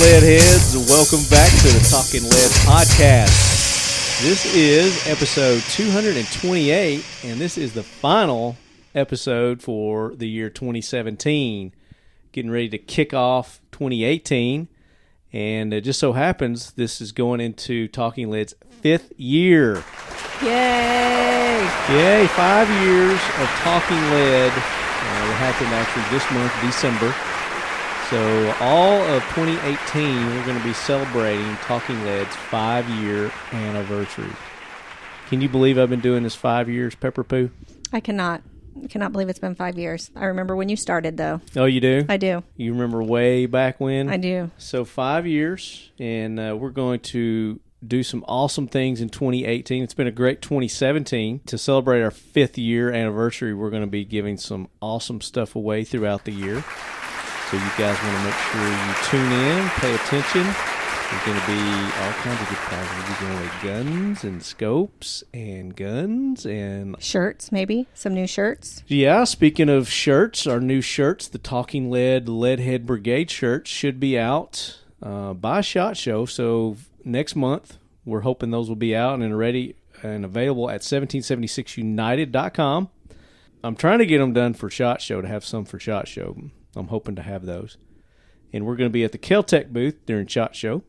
Lead Heads. Welcome back to the Talking Lead podcast. This is episode 228, and this is the final episode for the year 2017. Getting ready to kick off 2018, and it just so happens this is going into Talking Lead's 5th year. Yay! Yay, 5 years of Talking Lead. It happened actually this month, December. So all of 2018, we're going to be celebrating Talking Lead's 5-year anniversary. Can you believe I've been doing this 5 years, Pepper Poo? I cannot believe it's been 5 years. I remember when you started, though. Oh, you do? I do. You remember way back when? I do. So 5 years, and we're going to do some awesome things in 2018. It's been a great 2017. To celebrate our 5th year anniversary, we're going to be giving some awesome stuff away throughout the year. So you guys want to make sure you tune in, pay attention. There's going to be all kinds of good prizes. We're giving away guns and scopes and guns and shirts, maybe some new shirts. Yeah, speaking of shirts, our new shirts, the Talking Lead Leadhead Brigade shirts, should be out by SHOT Show. So next month, we're hoping those will be out and ready and available at 1776united.com. I'm trying to get them done for SHOT Show, to have some for SHOT Show. I'm hoping to have those. And we're going to be at the Kel-Tec booth during SHOT Show.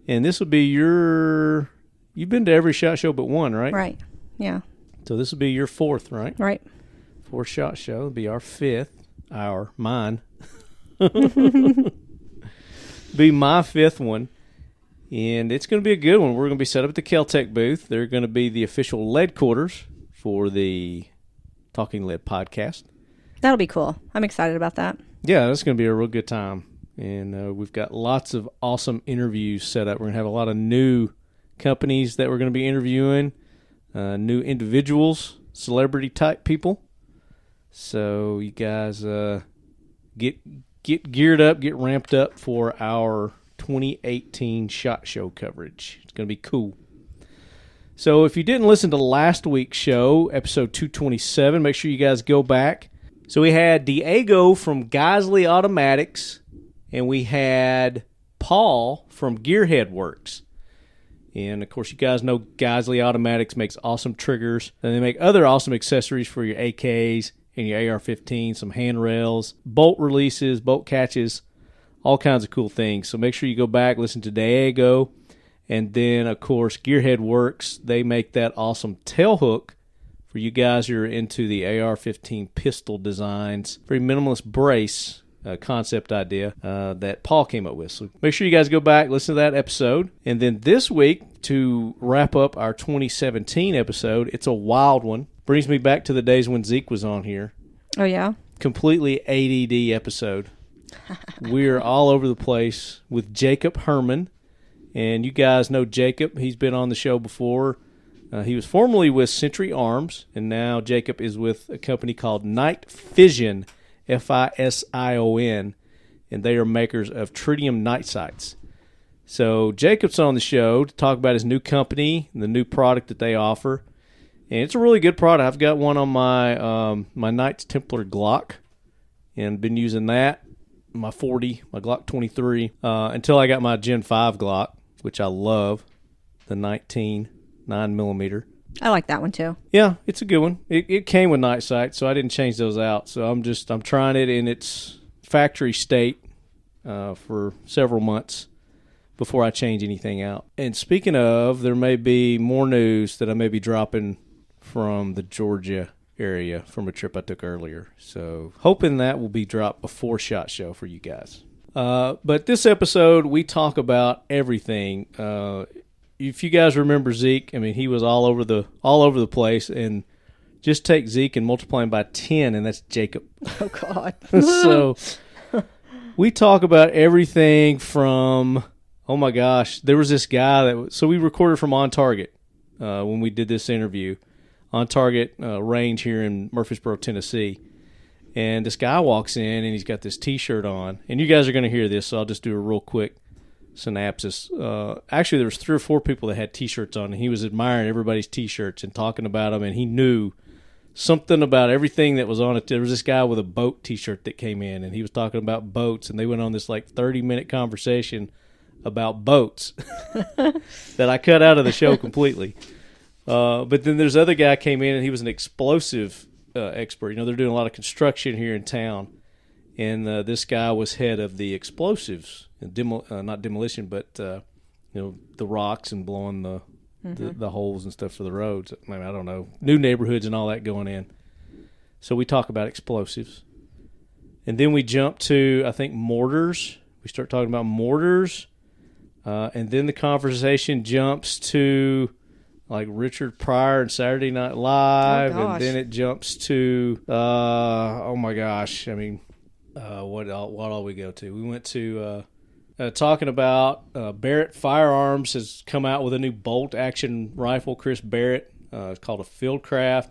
And this will be your... You've been to every SHOT Show but one, right? Right, yeah. So this will be your 4th, right? Right. 4th SHOT Show. It'll be our 5th. Mine. Be my 5th one. And it's going to be a good one. We're going to be set up at the Kel-Tec booth. They're going to be the official Leadquarters for the Talking Lead podcast. That'll be cool. I'm excited about that. Yeah, that's going to be a real good time. And we've got lots of awesome interviews set up. We're going to have a lot of new companies that we're going to be interviewing, new individuals, celebrity-type people. So you guys get geared up, get ramped up for our 2018 SHOT Show coverage. It's going to be cool. So if you didn't listen to last week's show, episode 227, make sure you guys go back. So we had Diego from Geisley Automatics, and we had Paul from Gearhead Works. And, of course, you guys know Geisley Automatics makes awesome triggers, and they make other awesome accessories for your AKs and your AR-15, some handrails, bolt releases, bolt catches, all kinds of cool things. So make sure you go back, listen to Diego. And then, of course, Gearhead Works, they make that awesome tail hook for you guys who are into the AR-15 pistol designs. Very minimalist brace concept idea that Paul came up with. So make sure you guys go back, listen to that episode. And then this week, to wrap up our 2017 episode, it's a wild one. Brings me back to the days when Zeke was on here. Oh, yeah? Completely ADD episode. We're all over the place with Jacob Herman. And you guys know Jacob. He's been on the show before. He was formerly with Century Arms, and now Jacob is with a company called Night Fision, Fision, and they are makers of Tritium night sights. So Jacob's on the show to talk about his new company and the new product that they offer. And it's a really good product. I've got one on my my Knights Templar Glock, and been using that, my 40, my Glock 23, until I got my Gen 5 Glock, which I love, the 19 9mm. I like that one, too. Yeah, it's a good one. It came with night sights, so I didn't change those out. So I'm trying it in its factory state for several months before I change anything out. And speaking of, there may be more news that I may be dropping from the Georgia area from a trip I took earlier. So hoping that will be dropped before SHOT Show for you guys. But this episode, we talk about everything. If you guys remember Zeke, I mean, he was all over the place, and just take Zeke and multiply him by 10, and that's Jacob. Oh, God. So we talk about everything from, oh my gosh, there was this guy so we recorded from On Target when we did this interview. On Target range here in Murfreesboro, Tennessee. And this guy walks in, and he's got this T-shirt on. And you guys are going to hear this, so I'll just do a real quick synopsis. Actually, there was 3 or 4 people that had T-shirts on, and he was admiring everybody's T-shirts and talking about them, and he knew something about everything that was on it. There was this guy with a boat T-shirt that came in, and he was talking about boats, and they went on this like 30-minute conversation about boats that I cut out of the show completely. But then there's other guy came in, and he was an explosive expert. They're doing a lot of construction here in town, and this guy was head of the explosives, not demolition, but the rocks and blowing the holes and stuff for the roads. I mean, I don't know, new neighborhoods and all that going in. So we talk about explosives, and then we jump to, I think, mortars. We start talking about mortars, and then the conversation jumps to like Richard Pryor and Saturday Night Live, and then it jumps to oh my gosh, I mean, what all we go to? We went to talking about Barrett Firearms has come out with a new bolt action rifle. Chris Barrett, it's called a Fieldcraft.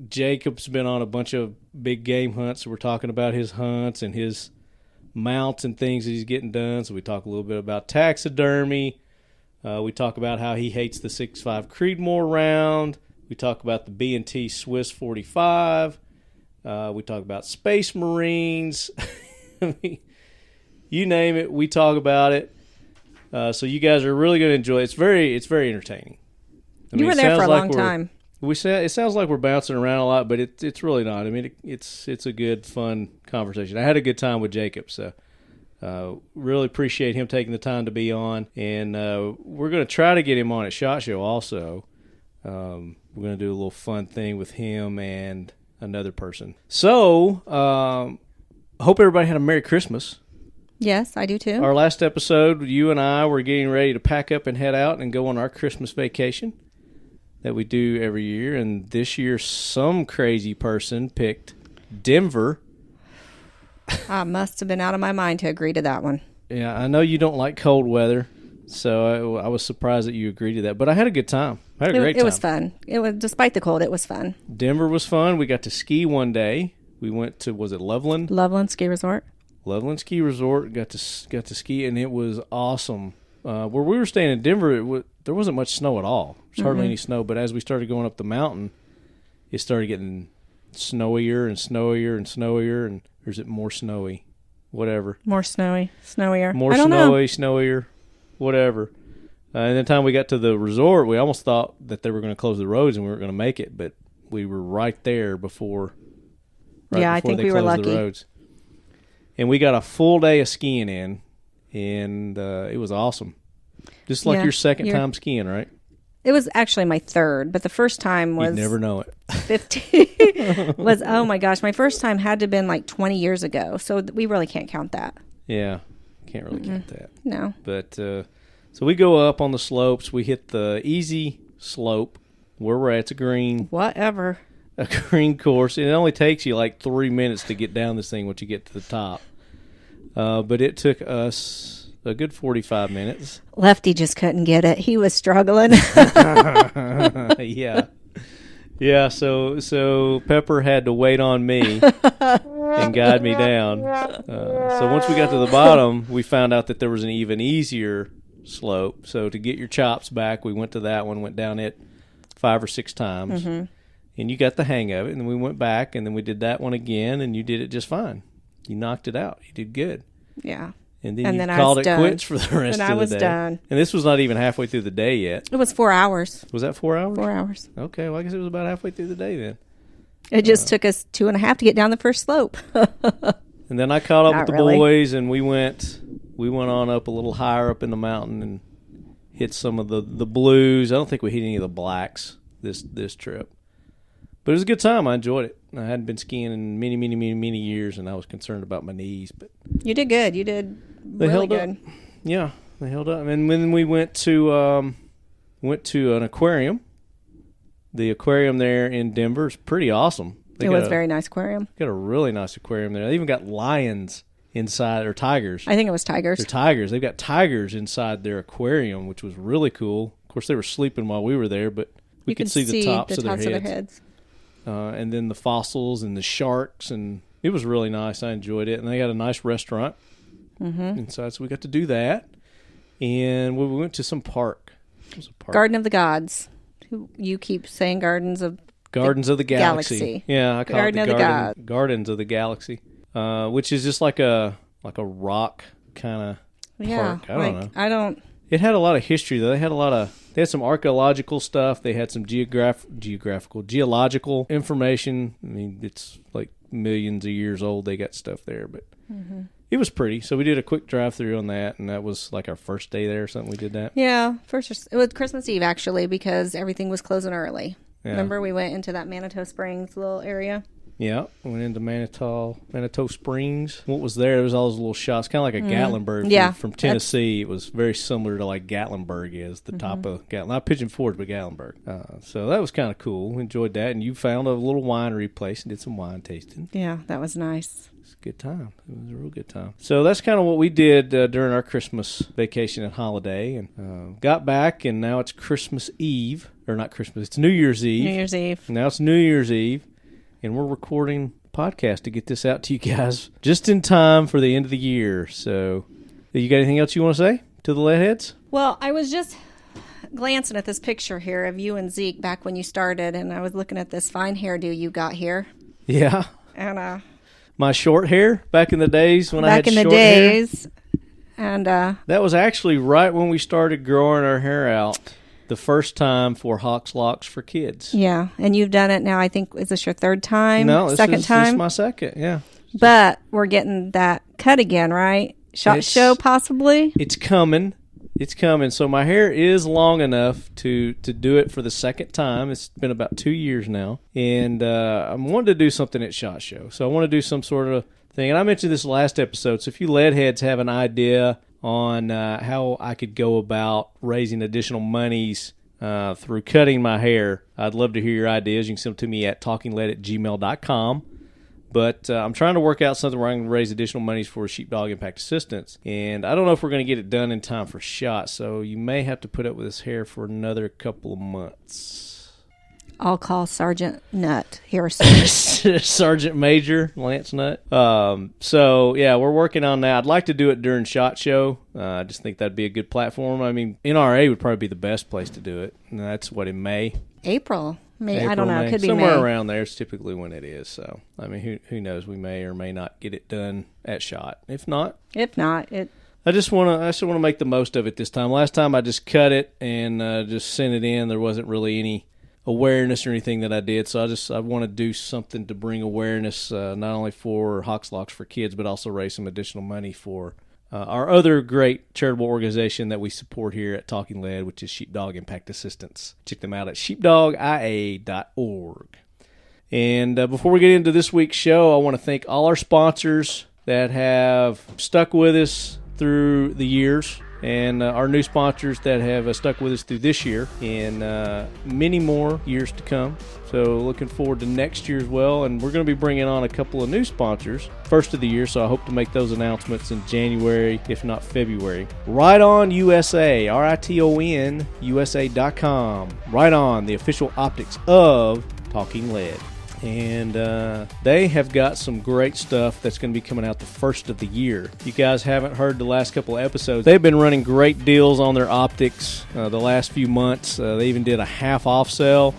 Jacob's been on a bunch of big game hunts, so we're talking about his hunts and his mounts and things that he's getting done. So we talk a little bit about taxidermy. We talk about how he hates the 6.5 Creedmoor round. We talk about the B&T Swiss 45. We talk about Space Marines. I mean, you name it, we talk about it. So you guys are really going to enjoy it. It's very entertaining. You were there for a long time. It sounds like we're bouncing around a lot, but it's really not. I mean, it's a good, fun conversation. I had a good time with Jacob, so really appreciate him taking the time to be on. And we're going to try to get him on at SHOT Show also. We're going to do a little fun thing with him and another person. So I hope everybody had a Merry Christmas. Yes, I do too. Our last episode, you and I were getting ready to pack up and head out and go on our Christmas vacation that we do every year. And this year, some crazy person picked Denver. I must have been out of my mind to agree to that one. Yeah, I know you don't like cold weather, so I was surprised that you agreed to that. But I had a good time. I had a great time. It was fun. Despite the cold, it was fun. Denver was fun. We got to ski one day. We went to, was it Loveland? Loveland Ski Resort. Loveland Ski Resort. Got to ski, and it was awesome. Where we were staying in Denver, there wasn't much snow at all. There's hardly any snow. But as we started going up the mountain, it started getting snowier and snowier and snowier. And or is it more snowy? Whatever. More snowy, snowier. More snowy, snowier, whatever. And the time we got to the resort, we almost thought that they were going to close the roads and we weren't going to make it, but we were right there before. I think we were lucky. The roads. And we got a full day of skiing in, and it was awesome. Just like your second time skiing, right? It was actually my third, but the first time was... You'd never know it. 50 was, oh my gosh, my first time had to have been like 20 years ago, so we really can't count that. Yeah, can't really count that. No. But, so we go up on the slopes. We hit the easy slope where we're at. It's a green... Whatever. A green course. And it only takes you like 3 minutes to get down this thing once you get to the top. But it took us a good 45 minutes. Lefty just couldn't get it. He was struggling. Yeah. Yeah, so Pepper had to wait on me and guide me down. So once we got to the bottom, we found out that there was an even easier slope. So to get your chops back, we went to that one, went down it 5 or 6 times. Mm-hmm. And you got the hang of it. And then we went back, and then we did that one again, and you did it just fine. You knocked it out. You did good. Yeah. And then you called it quits for the rest of the day. And I was done. And this was not even halfway through the day yet. It was 4 hours. Was that 4 hours? 4 hours. Okay, well, I guess it was about halfway through the day then. It just took us 2.5 to get down the first slope. And then I caught up with the boys, and we went on up a little higher up in the mountain and hit some of the blues. I don't think we hit any of the blacks this trip. But it was a good time. I enjoyed it. I hadn't been skiing in many years, and I was concerned about my knees. But you did good. You did really good. Up. Yeah, they held up. And when we went to an aquarium, the aquarium there in Denver is pretty awesome. It was a very nice aquarium. Got a really nice aquarium there. They even got lions inside, or tigers. I think it was tigers. They're tigers. They've got tigers inside their aquarium, which was really cool. Of course, they were sleeping while we were there, but we could see the tops of their heads. And then the fossils and the sharks, and it was really nice. I enjoyed it. And they got a nice restaurant inside, so we got to do that. And we went to some park. It was a park. Garden of the Gods. You keep saying Gardens of Gardens of the Galaxy. Yeah, I call Garden it of the the Gardens of the Galaxy, which is just like a rock kind of park. I don't know. It had a lot of history though. They had some archaeological stuff. They had some geological information. I mean, it's like millions of years old. They got stuff there, but it was pretty. So we did a quick drive through on that, and that was like our first day there or something. We did that. Yeah, it was Christmas Eve actually because everything was closing early. Yeah. Remember we went into that Manitou Springs little area? Yeah, went into Manitou Springs. What was there? There was all those little shops, kind of like a Gatlinburg from Tennessee. It was very similar to like Gatlinburg is, the top of Gatlin. Not Pigeon Forge, but Gatlinburg. So that was kind of cool. Enjoyed that. And you found a little winery place and did some wine tasting. Yeah, that was nice. It was a good time. It was a real good time. So that's kind of what we did during our Christmas vacation and holiday. And got back, and now it's Christmas Eve. Or not Christmas, it's New Year's Eve. New Year's Eve. Now it's New Year's Eve. And we're recording a podcast to get this out to you guys just in time for the end of the year. So, you got anything else you want to say to the leadheads? Well, I was just glancing at this picture here of you and Zeke back when you started, and I was looking at this fine hairdo you got here. Yeah. And my short hair back in the days when I had short hair. Back in the days. And that was actually right when we started growing our hair out. The first time for Hawks Locks for Kids. Yeah, and you've done it now, I think, is this your third time? No, second time? This is my second, yeah. But we're getting that cut again, right? SHOT Show, possibly? It's coming. It's coming. So my hair is long enough to do it for the second time. It's been about 2 years now. And I'm wanting to do something at SHOT Show. So I want to do some sort of thing. And I mentioned this last episode, so if you leadheads have an idea on how I could go about raising additional monies through cutting my hair, I'd love to hear your ideas. You can send them to me at talkingled@gmail.com. But I'm trying to work out something where I can raise additional monies for Sheepdog Impact Assistance. And I don't know if we're going to get it done in time for SHOT, so you may have to put up with this hair for another couple of months. I'll call Sergeant Nutt here soon. Sergeant Major Lance Nutt. So, yeah, we're working on that. I'd like to do it during SHOT Show. I just think that'd be a good platform. I mean, NRA would probably be the best place to do it. And that's what, in May? April, I don't know. May. It could be somewhere May. around there is typically when it is. So, I mean, who knows? We may or may not get it done at SHOT. If not, I just want to make the most of it this time. Last time I just cut it and just sent it in. There wasn't really any awareness or anything that I did, so I want to do something to bring awareness not only for Hawks Locks for Kids, but also raise some additional money for our other great charitable organization that we support here at Talking Lead, which is Sheepdog Impact Assistance. Check them out at sheepdogia.org. And before we get into this week's show, I want to thank all our sponsors that have stuck with us through the years, and our new sponsors that have stuck with us through this year and many more years to come. So looking forward to next year as well. And we're going to be bringing on a couple of new sponsors first of the year, so I hope to make those announcements in January, if not February. Right On USA, RITON USA.com. Right On, the official optics of Talking Lead. And they have got some great stuff that's going to be coming out the first of the year. If you guys haven't heard the last couple of episodes, they've been running great deals on their optics the last few months. They even did a half-off sale.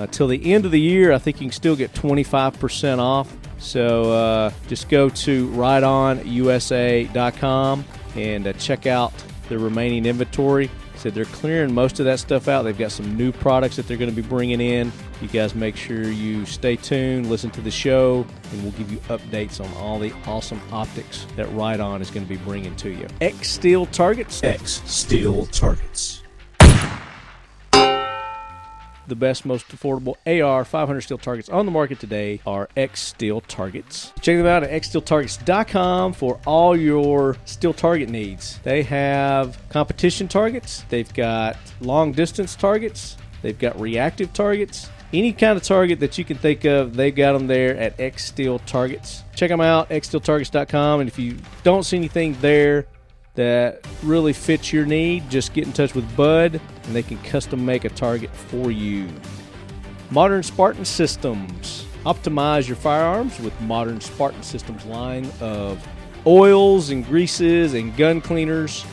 Till the end of the year, I think you can still get 25% off. So just go to rightonusa.com and check out the remaining inventory. Said they're clearing most of that stuff out. They've got some new products that they're going to be bringing in. You guys make sure you stay tuned, listen to the show, and we'll give you updates on all the awesome optics that Right On is going to be bringing to you. X Steel Targets. X Steel Targets. The best, most affordable AR 500 steel targets on the market today are X Steel Targets. Check them out at xsteeltargets.com for all your steel target needs. They have competition targets. They've got long distance targets. They've got reactive targets. Any kind of target that you can think of, they've got them there at X Steel Targets. Check them out, xsteeltargets.com. And if you don't see anything there that really fits your need, just get in touch with Bud and they can custom make a target for you. Modern Spartan Systems. Optimize your firearms with Modern Spartan Systems line of oils and greases and gun cleaners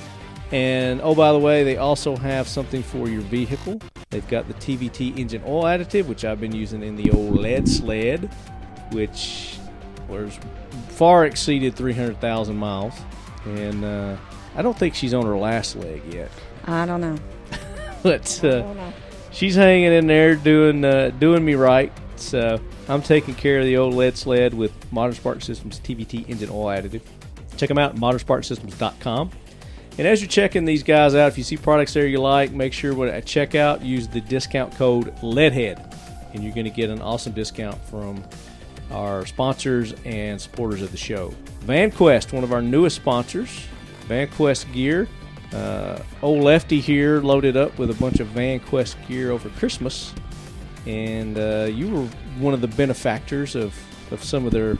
And, oh, by the way, they also have something for your vehicle. They've got the TVT engine oil additive, which I've been using in the old lead sled, which was far exceeded 300,000 miles. And I don't think she's on her last leg yet. I don't know. But she's hanging in there doing me right. So I'm taking care of the old lead sled with Modern Spark Systems TVT engine oil additive. Check them out at modernsparksystems.com. And as you're checking these guys out, if you see products there you like, make sure at checkout, use the discount code LEADHEAD, and you're going to get an awesome discount from our sponsors and supporters of the show. VanQuest, one of our newest sponsors. VanQuest gear. Old Lefty here loaded up with a bunch of VanQuest gear over Christmas, and you were one of the benefactors of some of their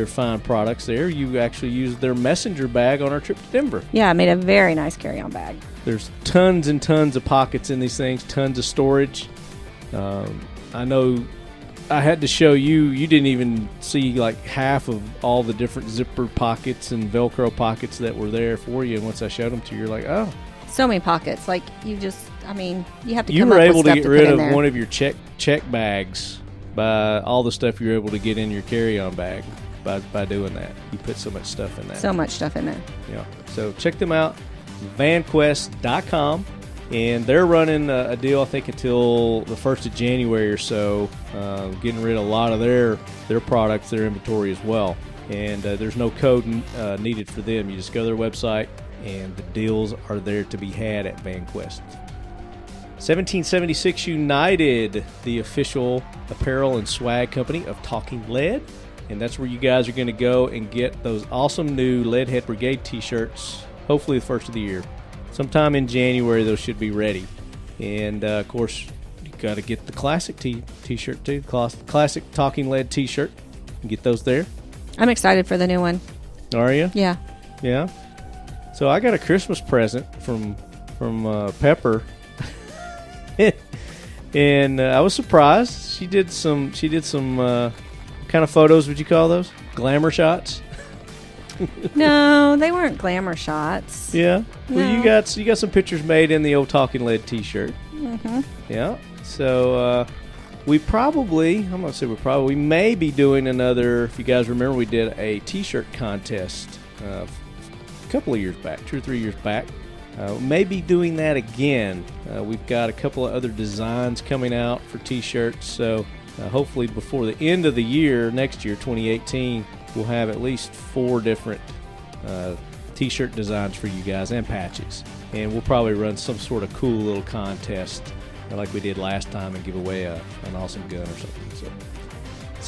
fine products there. You actually used their messenger bag on our trip to Denver. Yeah, I made a very nice carry-on bag. There's tons and tons of pockets in these things, tons of storage. I know I had to show you didn't even see like half of all the different zipper pockets and Velcro pockets that were there for you. And once I showed them to you, you're like, oh. So many pockets. Like, you have to come you up with stuff were able to get rid of there. one of your check bags by all the stuff you're able to get in your carry-on bag by doing that. You put so much stuff in that. So much stuff in there. Yeah. So check them out, vanquest.com. And they're running a deal, I think, until the 1st of January or so, getting rid of a lot of their products, their inventory as well. And there's no code needed for them. You just go to their website, and the deals are there to be had at VanQuest. 1776 United, the official apparel and swag company of Talking Lead. And that's where you guys are going to go and get those awesome new Leadhead Brigade t-shirts, hopefully the first of the year. Sometime in January, those should be ready. And, of course, you got to get the classic t-shirt, too. Classic Talking Lead t-shirt. You get those there. I'm excited for the new one. Are you? Yeah. Yeah? So I got a Christmas present from Pepper. And I was surprised. She did some kind of photos would you call those? Glamour shots? No, they weren't glamour shots. Yeah. No. Well, you got some pictures made in the old Talking Lead t-shirt. Mm-hmm. Yeah. So we may be doing another, if you guys remember, we did a t-shirt contest a couple of years back, 2 or 3 years back. Maybe doing that again. We've got a couple of other designs coming out for t-shirts, so hopefully before the end of the year, next year, 2018, we'll have at least 4 different t-shirt designs for you guys and patches. And we'll probably run some sort of cool little contest like we did last time and give away an awesome gun or something. So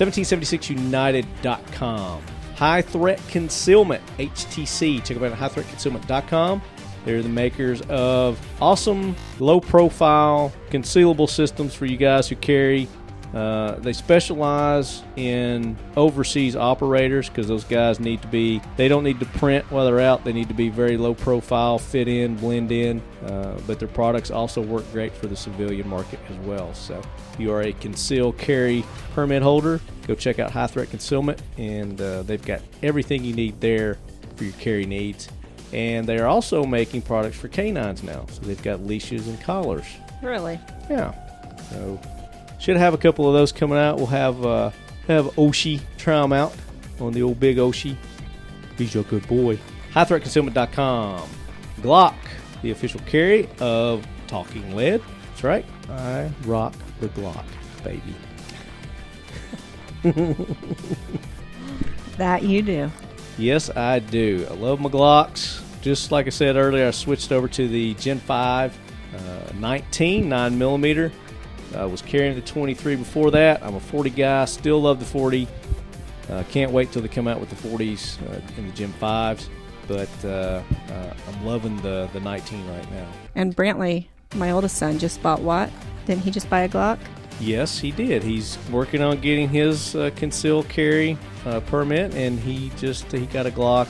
1776united.com. High Threat Concealment, HTC. Check them out at highthreatconcealment.com. They're the makers of awesome, low-profile, concealable systems for you guys who carry. They specialize in overseas operators because those guys they don't need to print while they're out. They need to be very low profile, fit in, blend in. But their products also work great for the civilian market as well. So if you are a conceal carry permit holder, go check out High Threat Concealment, and they've got everything you need there for your carry needs. And they are also making products for canines now. So they've got leashes and collars. Really? Yeah. So should have a couple of those coming out. We'll have Oshi try them out on the old big Oshi. He's your good boy. HighThreatConcealment.com. Glock, the official carry of Talking Lead. That's right. I rock the Glock, baby. That you do. Yes, I do. I love my Glocks. Just like I said earlier, I switched over to the Gen 5 19 9mm. I was carrying the 23 before that. I'm a 40 guy. Still love the 40. Can't wait till they come out with the 40s in the Gen 5s. But I'm loving the 19 right now. And Brantley, my oldest son, just bought what? Didn't he just buy a Glock? Yes, he did. He's working on getting his concealed carry permit, and he got a Glock.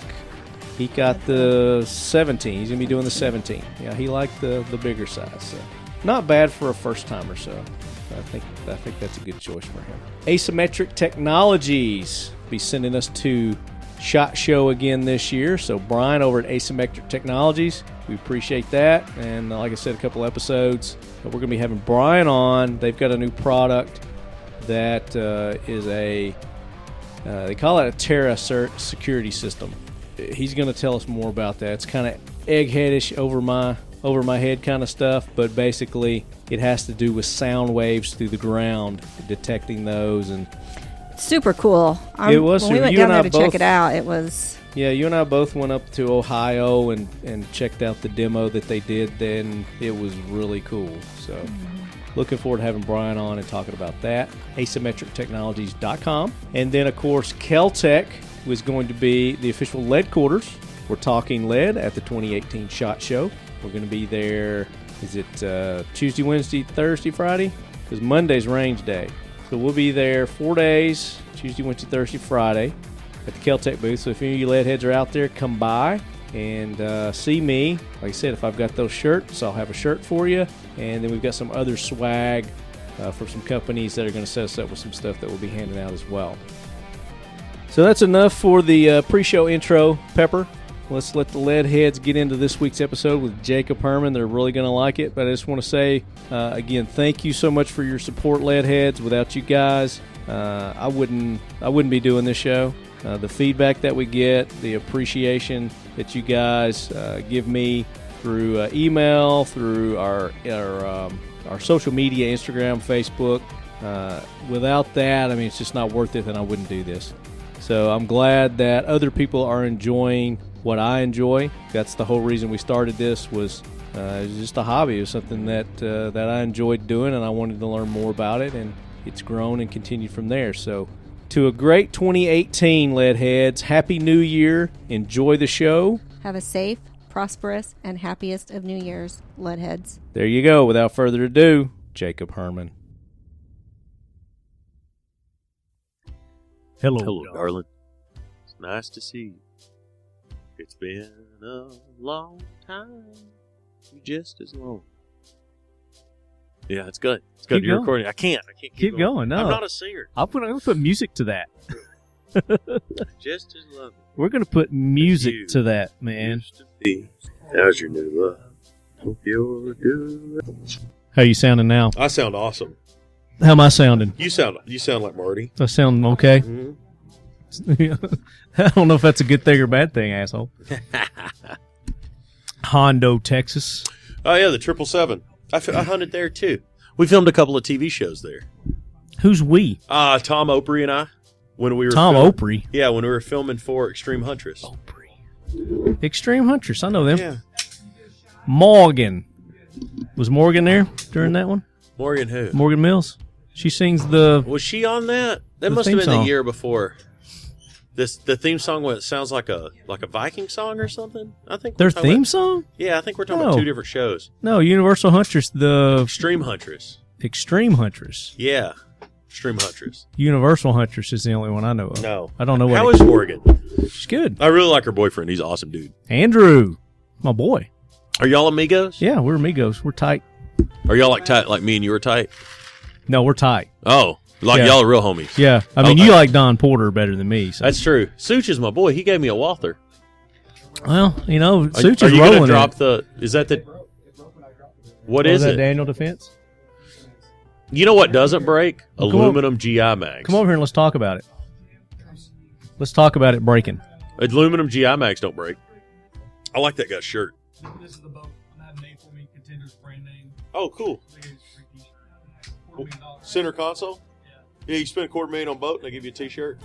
He got the 17. He's going to be doing the 17. Yeah, he liked the bigger size. So not bad for a first timer. So I think that's a good choice for him. Asymmetric Technologies be sending us to SHOT Show again this year. So Brian over at Asymmetric Technologies, We appreciate that. And like I said, a couple episodes, we're going to be having Brian on. They've got a new product that is they call it a Terra security system. He's going to tell us more about that. It's kind of eggheadish, over my head kind of stuff, but basically it has to do with sound waves through the ground, detecting those. And super cool. It was. When we went down there to check it out, it was. Yeah, you and I both went up to Ohio and checked out the demo that they did then. It was really cool. So looking forward to having Brian on and talking about that. Asymmetrictechnologies.com. And then, of course, Kel-Tec was going to be the official Leadquarters. We're talking lead at the 2018 SHOT Show. We're going to be there, is it Tuesday, Wednesday, Thursday, Friday? Because Monday's range day. So we'll be there 4 days, Tuesday, Wednesday, Thursday, Friday, at the Kel-Tec booth. So if any of you lead heads are out there, come by and see me. Like I said, if I've got those shirts, I'll have a shirt for you. And then we've got some other swag for some companies that are going to set us up with some stuff that we'll be handing out as well. So that's enough for the pre-show intro, Pepper. Let's let the lead heads get into this week's episode with Jacob Herman. They're really going to like it. But I just want to say, again, thank you so much for your support, lead heads. Without you guys, I wouldn't be doing this show. The feedback that we get, the appreciation that you guys give me through email, through our social media, Instagram, Facebook. Without that, I mean, it's just not worth it, and I wouldn't do this. So I'm glad that other people are enjoying what I enjoy. That's the whole reason we started this, was just a hobby. It was something that I enjoyed doing, and I wanted to learn more about it, and it's grown and continued from there. So to a great 2018, lead heads. Happy New Year. Enjoy the show. Have a safe, prosperous, and happiest of New Year's, lead heads. There you go. Without further ado, Jacob Herman. Hello, darling. It's nice to see you. It's been a long time. You just as long. Yeah, it's good. It's good. You're recording. I can't keep going. No, I'm not a singer. I'm gonna put music to that. Just as lovely. We're gonna put music to that, man. Used to be. How's your new love? Hope you're good. How you sounding now? I sound awesome. How am I sounding? You sound like Marty. I sound okay. Mm-hmm. I don't know if that's a good thing or bad thing, asshole. Hondo, Texas. Oh yeah, the 777. I hunted there too. We filmed a couple of TV shows there. Who's we? Tom Opry and I. When we were Opry? Yeah, when we were filming for Extreme Huntress. Opry. Extreme Huntress. I know them. Yeah. Morgan. Was Morgan there during that one? Morgan who? Morgan Mills. She sings the... Was she on that? That must have been the year before. The theme song, what, sounds like a Viking song or something? I think their theme song? Yeah, I think we're talking about two different shows. No, Universal Huntress, the... Extreme Huntress. Extreme Huntress. Yeah, Extreme Huntress. Universal Huntress is the only one I know of. No. I don't know what... How is Morgan? She's good. I really like her boyfriend. He's an awesome dude. Andrew. My boy. Are y'all amigos? Yeah, we're amigos. We're tight. Are y'all like tight, like me and you were tight? No, we're tight. Oh, like y'all are real homies. Yeah, I mean, you like Don Porter better than me. So. That's true. Such is my boy. He gave me a Walther. Well, you know, Such is rolling. Are you going to drop the? Is that the? What is that it? Daniel Defense. You know what doesn't break? Aluminum GI mags. Come over here and let's talk about it. Let's talk about it breaking. Aluminum GI mags don't break. I like that guy's shirt. This is the boat. I'm having made for me. Contenders brand name. Oh, cool. Center console? Yeah, you spend $250,000 on boat and they give you a t-shirt?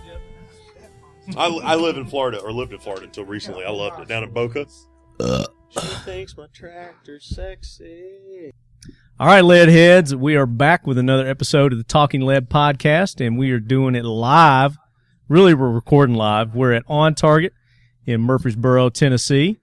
Yep. I live in Florida, or lived in Florida until recently. I loved it. Down in Boca. She thinks my tractor's sexy. All right, lead heads, we are back with another episode of the Talking Lead podcast, and we are doing it live. Really, we're recording live. We're at On Target in Murfreesboro, Tennessee.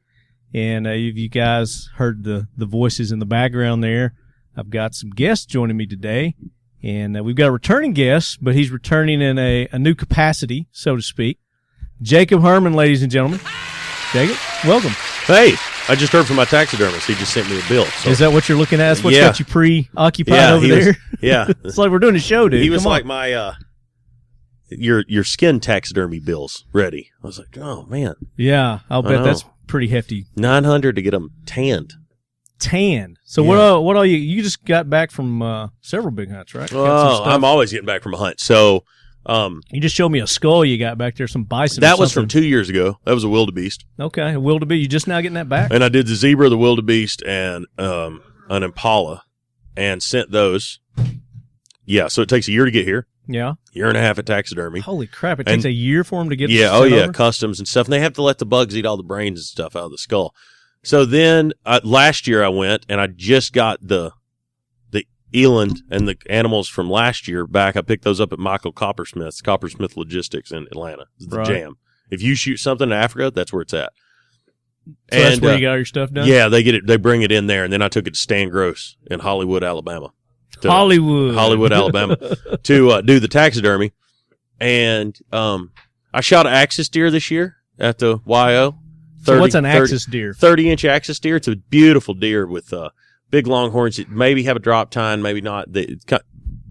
And if you guys heard the voices in the background there, I've got some guests joining me today. And we've got a returning guest, but he's returning in a new capacity, so to speak. Jacob Herman, ladies and gentlemen. Jacob, welcome. Hey, I just heard from my taxidermist. He just sent me a bill. So. Is that what you're looking at? That's what's got you preoccupied over there? Yeah. It's like we're doing a show, dude. He was like my your skin taxidermy bills ready. I was like, oh, man. Yeah, I'll bet that's pretty hefty. $900 to get them tanned. Tanned. So Yeah. what all you just got back from several big hunts, right? Got some Oh, stuff. I'm always getting back from a hunt. So You just showed me a skull you got back there, some bison. that or was from something. 2 years ago. That was a wildebeest. Okay, a wildebeest. You just now getting that back? And I did the zebra, the wildebeest, and an impala, and sent those. Yeah, so it takes a year to get here, Yeah. year and a half at taxidermy. Holy crap! It takes And- a year for them to get. Yeah, sent over? customs and stuff. And they have to let the bugs eat all the brains and stuff out of the skull. So then last year I went and I just got the eland and the animals from last year back. I picked those up at Michael Coppersmith's, Coppersmith Logistics in Atlanta. It's the Right. jam. If you shoot something in Africa, that's where it's at. So that's where And, you got all your stuff done. Yeah, they get it. They bring it in there, and then I took it to Stan Gross in Hollywood, Alabama. Hollywood, Alabama, to do the taxidermy. And I shot an axis deer this year at the YO. So what's an axis deer? 30-inch axis deer. It's a beautiful deer with big long horns. It maybe have a drop tine, maybe not. It's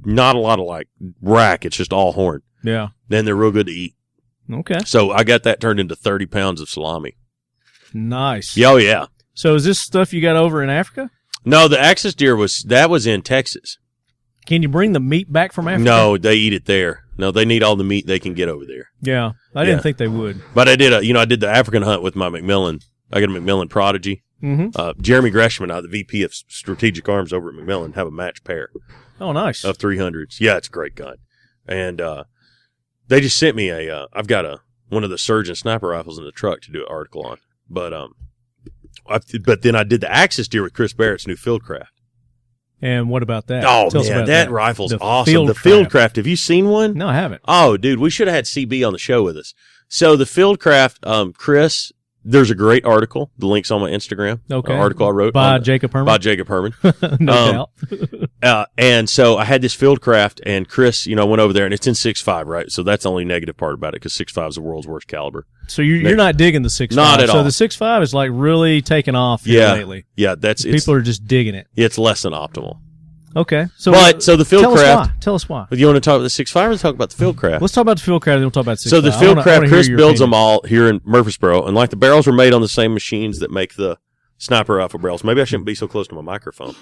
not a lot of like rack. It's just all horn. Yeah. Then they're real good to eat. Okay. So I got that turned into 30 pounds of salami. Nice. Yeah, oh yeah. So is this stuff you got over in Africa? No, the axis deer was in Texas. Can you bring the meat back from Africa? No, they eat it there. No, they need all the meat they can get over there. Yeah. I didn't Yeah. think they would. But I did I did the African hunt with my McMillan. I got a McMillan Prodigy. Mm-hmm. Jeremy Gresham and I, the VP of Strategic Arms over at McMillan, have a match pair Oh, nice. of 300s. Yeah, it's a great gun. And they just sent me I've got one of the Surgeon sniper rifles in the truck to do an article on. But but then I did the Axis deer with Chris Barrett's new Fieldcraft. And what about that? Oh, Tell us man, about that rifle's The awesome. The Fieldcraft. Fieldcraft. Have you seen one? No, I haven't. Oh, dude, we should have had CB on the show with us. So the Fieldcraft, Chris, there's a great article. The link's on my Instagram. Okay. An article I wrote By on Jacob Herman? By Jacob Herman. No doubt. And so I had this Fieldcraft, and Chris, went over there, and it's in 6.5, right? So that's the only negative part about it, because 6.5 is the world's worst caliber. So you're not digging the 6.5? Not at all. So the 6.5 is like really taking off here Yeah. lately. Yeah, People are just digging it. it's less than optimal. Okay. So So the tell us Fieldcraft, why. Tell us why. you want to talk about the 6.5 or talk about the Fieldcraft? Let's talk about the Fieldcraft, then we'll talk about 6.5. So the I wanna Fieldcraft, hear Chris your builds opinion. them all here in Murfreesboro, and like the barrels are made on the same machines that make the sniper rifle barrels. Maybe I shouldn't be so close to my microphone.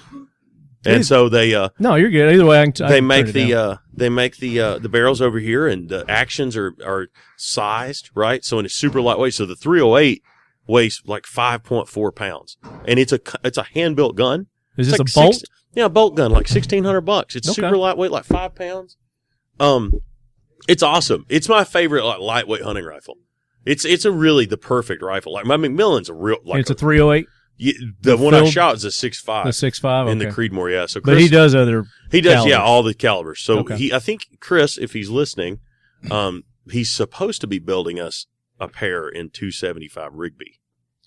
And so they No, you're good. Either way, I can they turn make it down. the barrels over here, and the actions are sized right. So it's super lightweight. So the 308 weighs like 5.4 pounds, and it's a hand built gun. Is It's this like a bolt? Yeah, a bolt gun, like $1,600. It's Okay. super lightweight, like 5 pounds. It's awesome. It's my favorite like lightweight hunting rifle. It's the perfect rifle. Like my McMillan's a real like It's a 308, the one I Field- shot is a 6.5 the 6.5. in the Okay. Creedmoor. Yeah, so But Chris, he does other. he does calibers. all the calibers. So Okay. I think Chris, if he's listening, he's supposed to be building us a pair in 275 Rigby.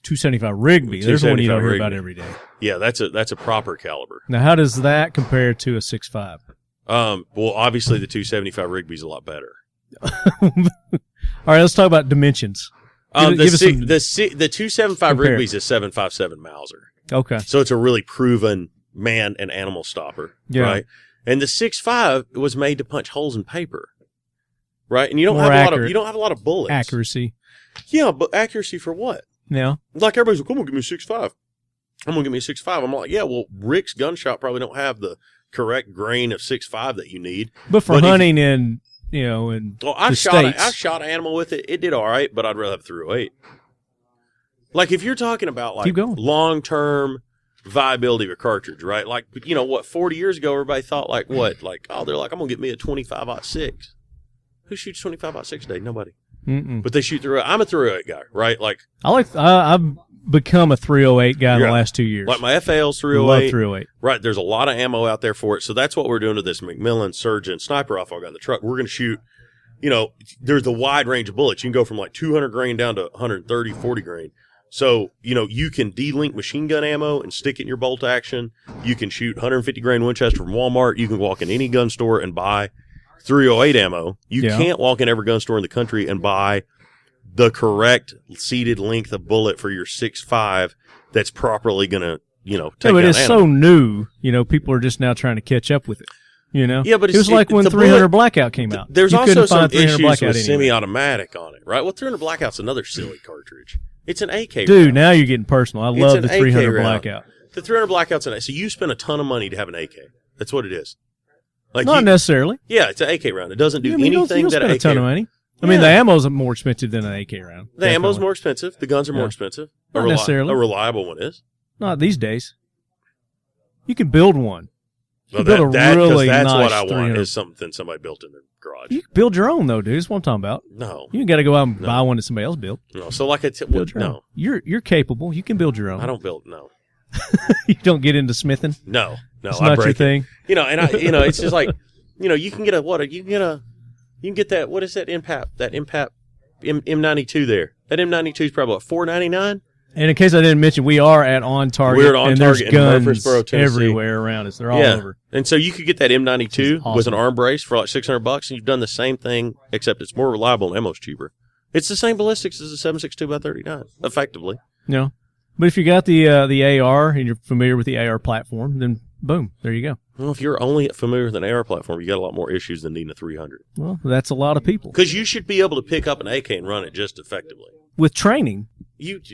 275 Rigby. There's one you don't 275 hear about Rigby. every day. Yeah, that's a proper caliber. Now, how does that compare to a 6.5? Well, obviously the 275 Rigby's a lot better. All right, let's talk about dimensions. Give us some- The 275 compare. Rigby's a 7.57 Mauser. Okay. So it's a really proven man and animal stopper, Yeah. right? And the 6.5 was made to punch holes in paper, right? And you don't More have accurate. a lot of bullets. Accuracy. Yeah, but accuracy for what? Yeah. Like everybody's like, "Come on, give me a 6.5." I'm gonna give me a 6.5. I'm like, yeah, well, Rick's gun shop probably don't have the correct grain of 6.5 that you need. But for But if- hunting and, and Well, I the shot States. an animal with it. It did all right, but I'd rather have 308. Like if you're talking about like Keep going. long-term viability of a cartridge, right? Like 40 years ago, everybody thought like what? Like, oh, they're like, I'm gonna get me a 25-06. Who shoots 25-06 today? Nobody. Mm-mm. But they shoot through. I'm a 308 guy, right? Like I've become a 308 guy in Yeah. the last 2 years. my FALs Love 308. 308. Right, there's a lot of ammo out there for it. So that's what we're doing to this McMillan Surgeon sniper rifle I got in the truck. We're going to shoot, there's a wide range of bullets. You can go from like 200 grain down to 130, 40 grain. So, you can de-link machine gun ammo and stick it in your bolt action. You can shoot 150 grain Winchester from Walmart. You can walk in any gun store and buy 308 ammo. You Yeah. can't walk in every gun store in the country and buy the correct seated length of bullet for your 6.5 that's properly going to, take Yeah, but out it's animal. so new. People are just now trying to catch up with it. You know? Yeah, but it was like when the 300 bullet, Blackout came out. There's you also some find 300 issues Blackout with anywhere. semi-automatic on it, right? Well, 300 Blackout's another silly cartridge. It's an AK Dude, round. now you're getting personal. I It's love an the 300 AK round. Blackout. The 300 Blackout's an AK. So you spend a ton of money to have an AK. That's what it is. Like Not necessarily. Yeah, it's an AK round. It doesn't do You don't anything that spend an a AK ton of money. I mean, the ammo's more expensive than an AK round. The ammo's more expensive. The guns are more expensive. Not necessarily. A reliable one is. Not these days. You can build one. Well, build a really that's nice what I want 300. is something somebody built in their garage. You can build your own, though, dude. That's what I'm talking about. No. You got to go out and buy one that somebody else built. No. So like Build your own. You're capable. You can build your own. I don't build. No. You don't get into smithing. No. It's I not break your it. thing. You know, and it's just like, you can get that. What is that MPAP? That MPAP M92 there. That M92 is probably what, $4.99. And in case I didn't mention, we are at On Target. We're at On and Target there's in guns Murfreesboro, Tennessee. everywhere around us. They're all over. And so you could get that M92 awesome. with an arm brace for like $600, and you've done the same thing, except it's more reliable and ammo's cheaper. It's the same ballistics as a 7.62x39, effectively. Yeah. But if you got the AR and you're familiar with the AR platform, then boom, there you go. Well, if you're only familiar with an AR platform, you got a lot more issues than needing a 300. Well, that's a lot of people. Because you should be able to pick up an AK and run it just effectively. With training.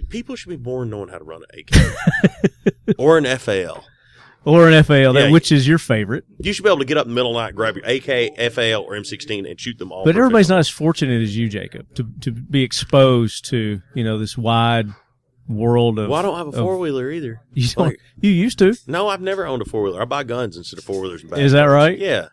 People should be born knowing how to run an AK. Or an FAL. Or an FAL, which is your favorite. You should be able to get up in the middle of the night, grab your AK, FAL, or M16 and shoot them all. But everybody's not as fortunate as you, Jacob, to be exposed to, this wide world of... Well, I don't have a four-wheeler either. You don't? You used to. No, I've never owned a four-wheeler. I buy guns instead of four-wheelers. And Is that right? Yeah.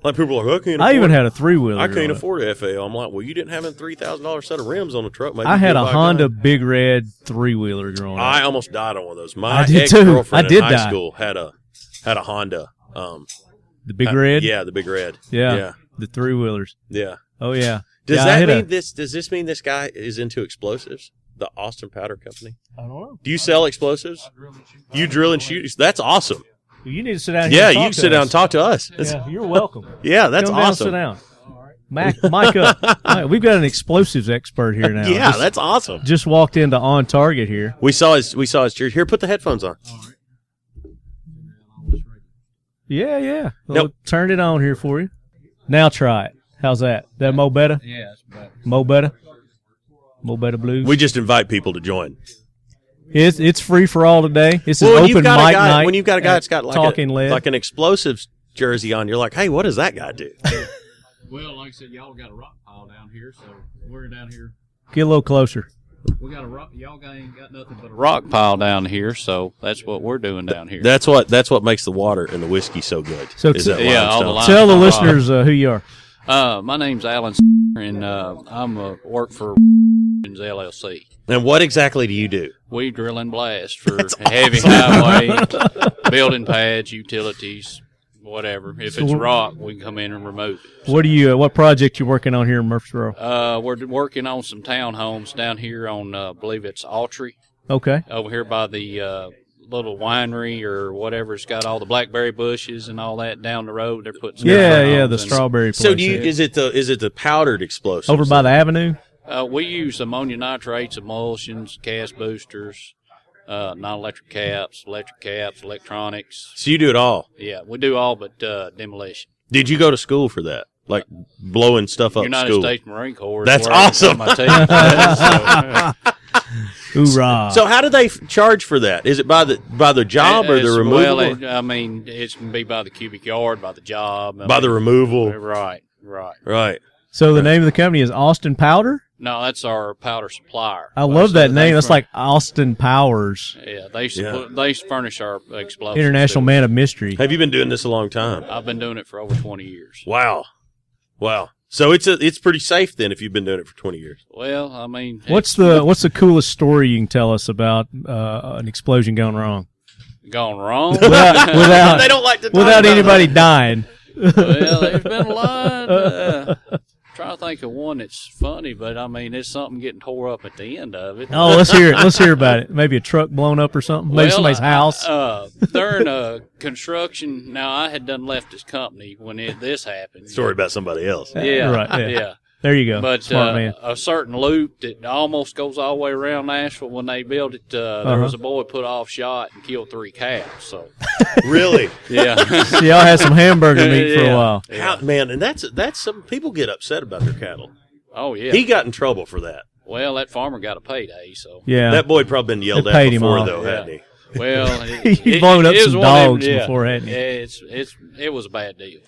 Like people are like, I even had a three-wheeler. I can't afford a FAL. I'm like, well, you didn't have a $3,000 set of rims on the truck. Maybe I had a Honda Big Red three-wheeler growing up. I almost died on one of those. My I did ex-girlfriend too. I did in high die. school had a Honda. The Big Red? Yeah, the Big Red. Yeah. The three-wheelers. Yeah. Oh, yeah. Does that mean Does this mean this guy is into explosives? The Austin Powder Company? I don't know. Do you sell explosives? You drill and shoot? That's awesome. You need to sit down here and you can sit down and talk to us. Yeah, you're welcome. Yeah, that's Come down, awesome. sit down. Mike up. All right, we've got an explosives expert here now. Yeah, that's awesome. Just walked into On Target here. We saw his jersey. Here, put the headphones on. Yeah. Well, turn it on here for you. Now try it. How's that? That Mo better? Yeah, it's better. Mo better? Mo better blues? We just invite people to join. It's free for all today. It's an When open you've got mic a guy, night. when you've got a guy that's got Talking Lead. like an explosives jersey on, you're like, hey, what does that guy do? Well, like I said, y'all got a rock pile down here, so we're down here. Get a little closer. We got a rock. Y'all ain't got nothing but a rock pile down here, so that's what we're doing down here. That's what makes the water and the whiskey so good. So is that yeah, all the limestone. Tell the limestone listeners who you are. my name's Alan, and I'm work for LLC. And what exactly do you do? We drill and blast for heavy highway, building pads, utilities, whatever. If it's rock, we can come in and remove it. What project you working on here in Murfreesboro? We're working on some townhomes down here on, I believe it's Autry, Okay. over here by the little winery or whatever. It's got all the blackberry bushes and all that down the road. They're putting some townhomes the in. strawberry place. So is it the powdered explosives? over by the avenue? We use ammonia nitrates, emulsions, cast boosters, non-electric caps, electronics. So you do it all. Yeah, we do all but demolition. Did you go to school for that? Like blowing stuff up United school? States Marine Corps. That's is where I got awesome. my teeth. Hoorah. So how do they charge for that? Is it by the job or the removal? Well, it can be by the cubic yard, by the job. By the removal. Right. Right. So the name of the company is Austin Powder? No, that's our powder supplier. I love that name. That's like Austin Powers, Yeah, they furnish our explosives. International too. Man of Mystery. Have you been doing this a long time? I've been doing it for over 20 years. Wow. So it's pretty safe then if you've been doing it for 20 years. Well, I mean, What's the coolest story you can tell us about an explosion gone wrong? gone wrong? Without They don't like to talk without about anybody dying. Well, there's been a lot. Trying to think of one that's funny, but I mean, there's something getting tore up at the end of it. Oh, let's hear it. Let's hear about it. Maybe a truck blown up or something. Maybe somebody's house. During construction, now I had done left this company when this happened. Story about somebody else. Yeah, Right, yeah. There you go. But Smart man. a certain loop that almost goes all the way around Nashville, when they built it, there was a boy put off shot and killed 3 calves. So Really? yeah, So y'all had some hamburger meat for a while. How, man, and that's some people get upset about their cattle. oh yeah. He got in trouble for that. Well, that farmer got a payday, so Yeah. That boy probably been yelled They at paid him before, off. though, Yeah. hadn't he? well, He blown up it some was one of them, dogs before, hadn't he? It was a bad deal.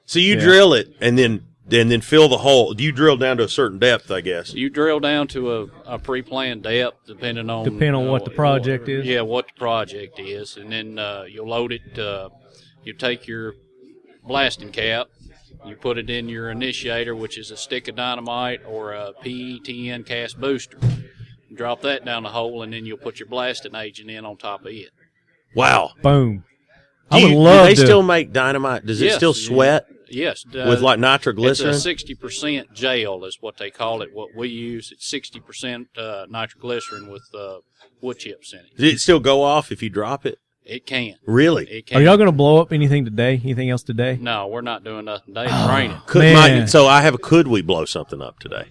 So you Yeah. drill it and then fill the hole. You drill down to a certain depth, I guess. You drill down to a pre-planned depth, depending on what the project is? Yeah, what the project is, and then you'll load it. You take your blasting cap, you put it in your initiator, which is a stick of dynamite or a PE10 cast booster. Drop that down the hole, and then you'll put your blasting agent in on top of it. Wow. Boom. Do I would you- love do they to. still make dynamite? Does it Yes, still sweat Yes. with like nitroglycerin? It's a 60% gel is what they call it. What we use, it's 60% nitroglycerin with wood chips in it. Does it still go off if you drop it? It can. Really? It Are can. y'all going to blow up anything today? Anything else today? No, we're not doing nothing today. It's raining. Man. So I have a could we blow something up today?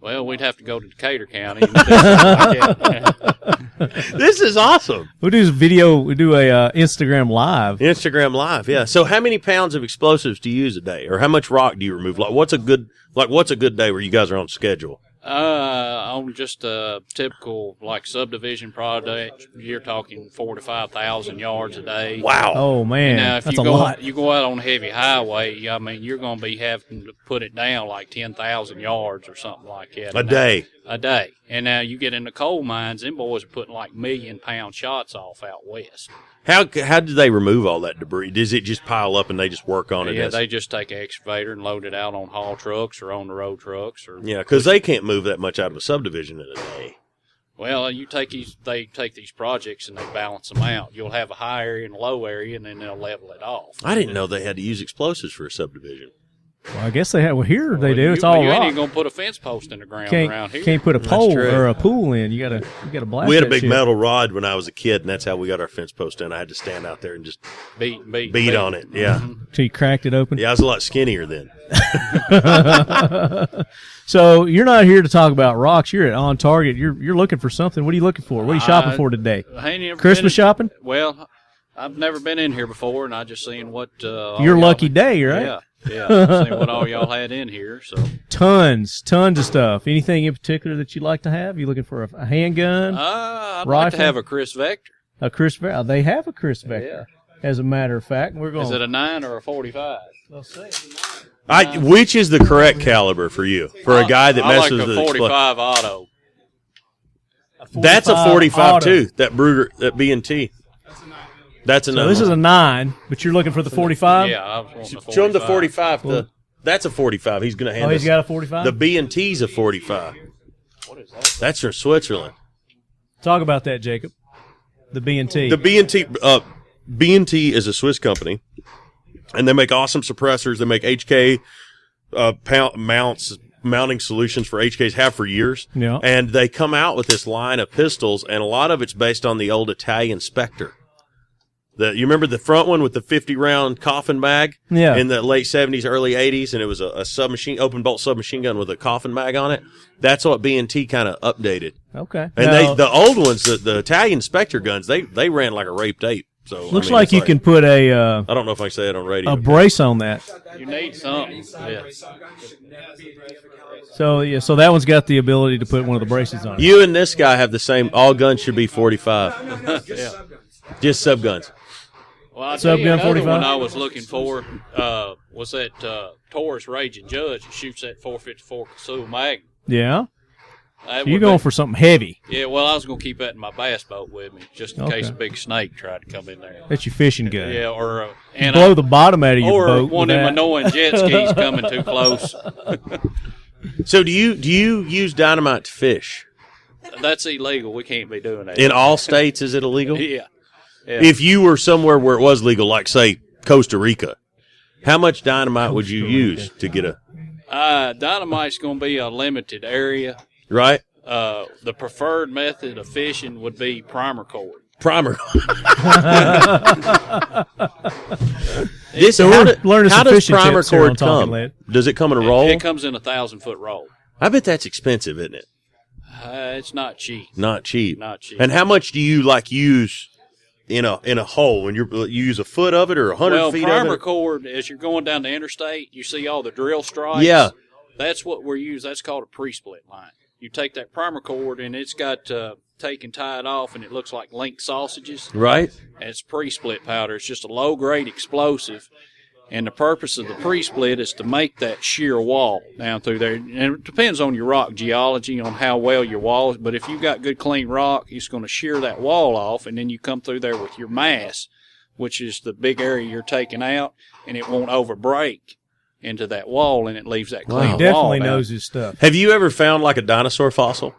Well, we'd have to go to Decatur County. And do something like that. This is awesome. We'll do this video. We do a Instagram live. Instagram Live, yeah. So how many pounds of explosives do you use a day, or how much rock do you remove? Like what's a good day where you guys are on schedule? On just a typical subdivision project, you're talking 4,000 to 5,000 yards a day. Wow. Oh, man. Now, if That's you a go lot. you go out on a heavy highway, I mean, you're going to be having to put it down like 10,000 yards or something like that. A day. A day. And now you get into coal mines, them boys are putting like 1,000,000-pound shots off out west. How do they remove all that debris? Does it just pile up and they just work on it? Yeah, they just take an excavator and load it out on haul trucks or on the road trucks. Or Yeah, because they can't move that much out of a subdivision in a day. Well, they take these projects and they balance them out. You'll have a high area and a low area, and then they'll level it off. I didn't know they had to use explosives for a subdivision. Well, I guess they have. Well, here they do. It's you all ain't rock. even gonna put a fence post in the ground around here. Can't put a pole true. or a pool in. You gotta blast. We had a that big shit. metal rod when I was a kid, and that's how we got our fence post in. I had to stand out there and just beat on it. Yeah. Till you cracked it open. Yeah, I was a lot skinnier then. So you're not here to talk about rocks. You're at On Target. You're looking for something. What are you looking for? What are you shopping for today? I ain't never Christmas been- shopping? Well, I've never been in here before, and I just seen what all Your y'all lucky had- day, right? Yeah. Seen what all y'all had in here. So Tons of stuff. Anything in particular that you like to have? You looking for a handgun? I'd like Rifle? to have a Chris Vector. A Chris Vector? They have a Chris Vector. As a matter of fact, we're going. Is it a 9 or a 45? Let's see. Which is the correct caliber for you? For a guy that I messes like a with 45 auto. That's a 45 auto. too. That Bruger, that B&T. That's So another. this is one. a 9, but you're looking for the 45. Yeah, I was wanting a 45. Show him the 45. That's a 45. He's going to hand Oh, he's us. got a 45. The B&T's a 45. What is that? That's from Switzerland. Talk about that, Jacob. The B&T. The B&T is a Swiss company, and they make awesome suppressors. They make HK mounting solutions for HKs, have for years. Yeah. And they come out with this line of pistols, and a lot of it's based on the old Italian Spectre. You remember the front one with the 50-round coffin bag? Yeah. In the late 70s, early 80s, and it was a submachine, open bolt submachine gun with a coffin bag on it. That's what B&T kind of updated. Okay. And Now, the old ones, the Italian Spectre guns, they ran like a raped ape. So looks I mean, like it's you can put a I don't know if I can say it on radio. brace on that. You need something. Yeah. So that one's got the ability to put one of the braces on. You and this guy have the same. All guns should be 45. Yeah. Just sub guns. Well, I'll tell you Subgun another 45? one I was looking for was that Taurus Raging Judge that shoots that 454 Casull Magnum. Yeah. That You're would going be- for something heavy. Yeah, well, I was going to keep that in my bass boat with me just in Okay. case a big snake tried to come in there. That's your fishing gun. Yeah, or Blow the bottom out of your or boat. one with of them that. annoying jet skis coming too close. So do you use dynamite to fish? That's illegal. We can't be doing that. In all states, is it illegal? Yeah. Yeah. If you were somewhere where it was legal, like say Costa Rica, how much dynamite would you use to get a Dynamite's going to be a limited area. right? The preferred method of fishing would be primer cord. Primer. So we're learning how some does fishing primer tips here on cord Talking come? Lead. Does it come in a roll? It comes in a 1,000-foot roll. I bet that's expensive, isn't it? It's not cheap. Not cheap. Not cheap. And how much do you use in a hole? When you use a foot of it or 100 feet of it? Well, primer cord, as you're going down the interstate, you see all the drill stripes. Yeah. That's what we're using. That's called a pre-split line. You take that primer cord, and it's got take and tie it off, and it looks like link sausages. Right. And it's pre-split powder. It's just a low-grade explosive. And the purpose of the pre-split is to make that sheer wall down through there. And it depends on your rock geology, on how well your wall is. But if you've got good, clean rock, it's going to shear that wall off, and then you come through there with your mass, which is the big area you're taking out, and it won't overbreak into that wall, and it leaves that clean wall. He definitely down. knows his stuff. Have you ever found like a dinosaur fossil?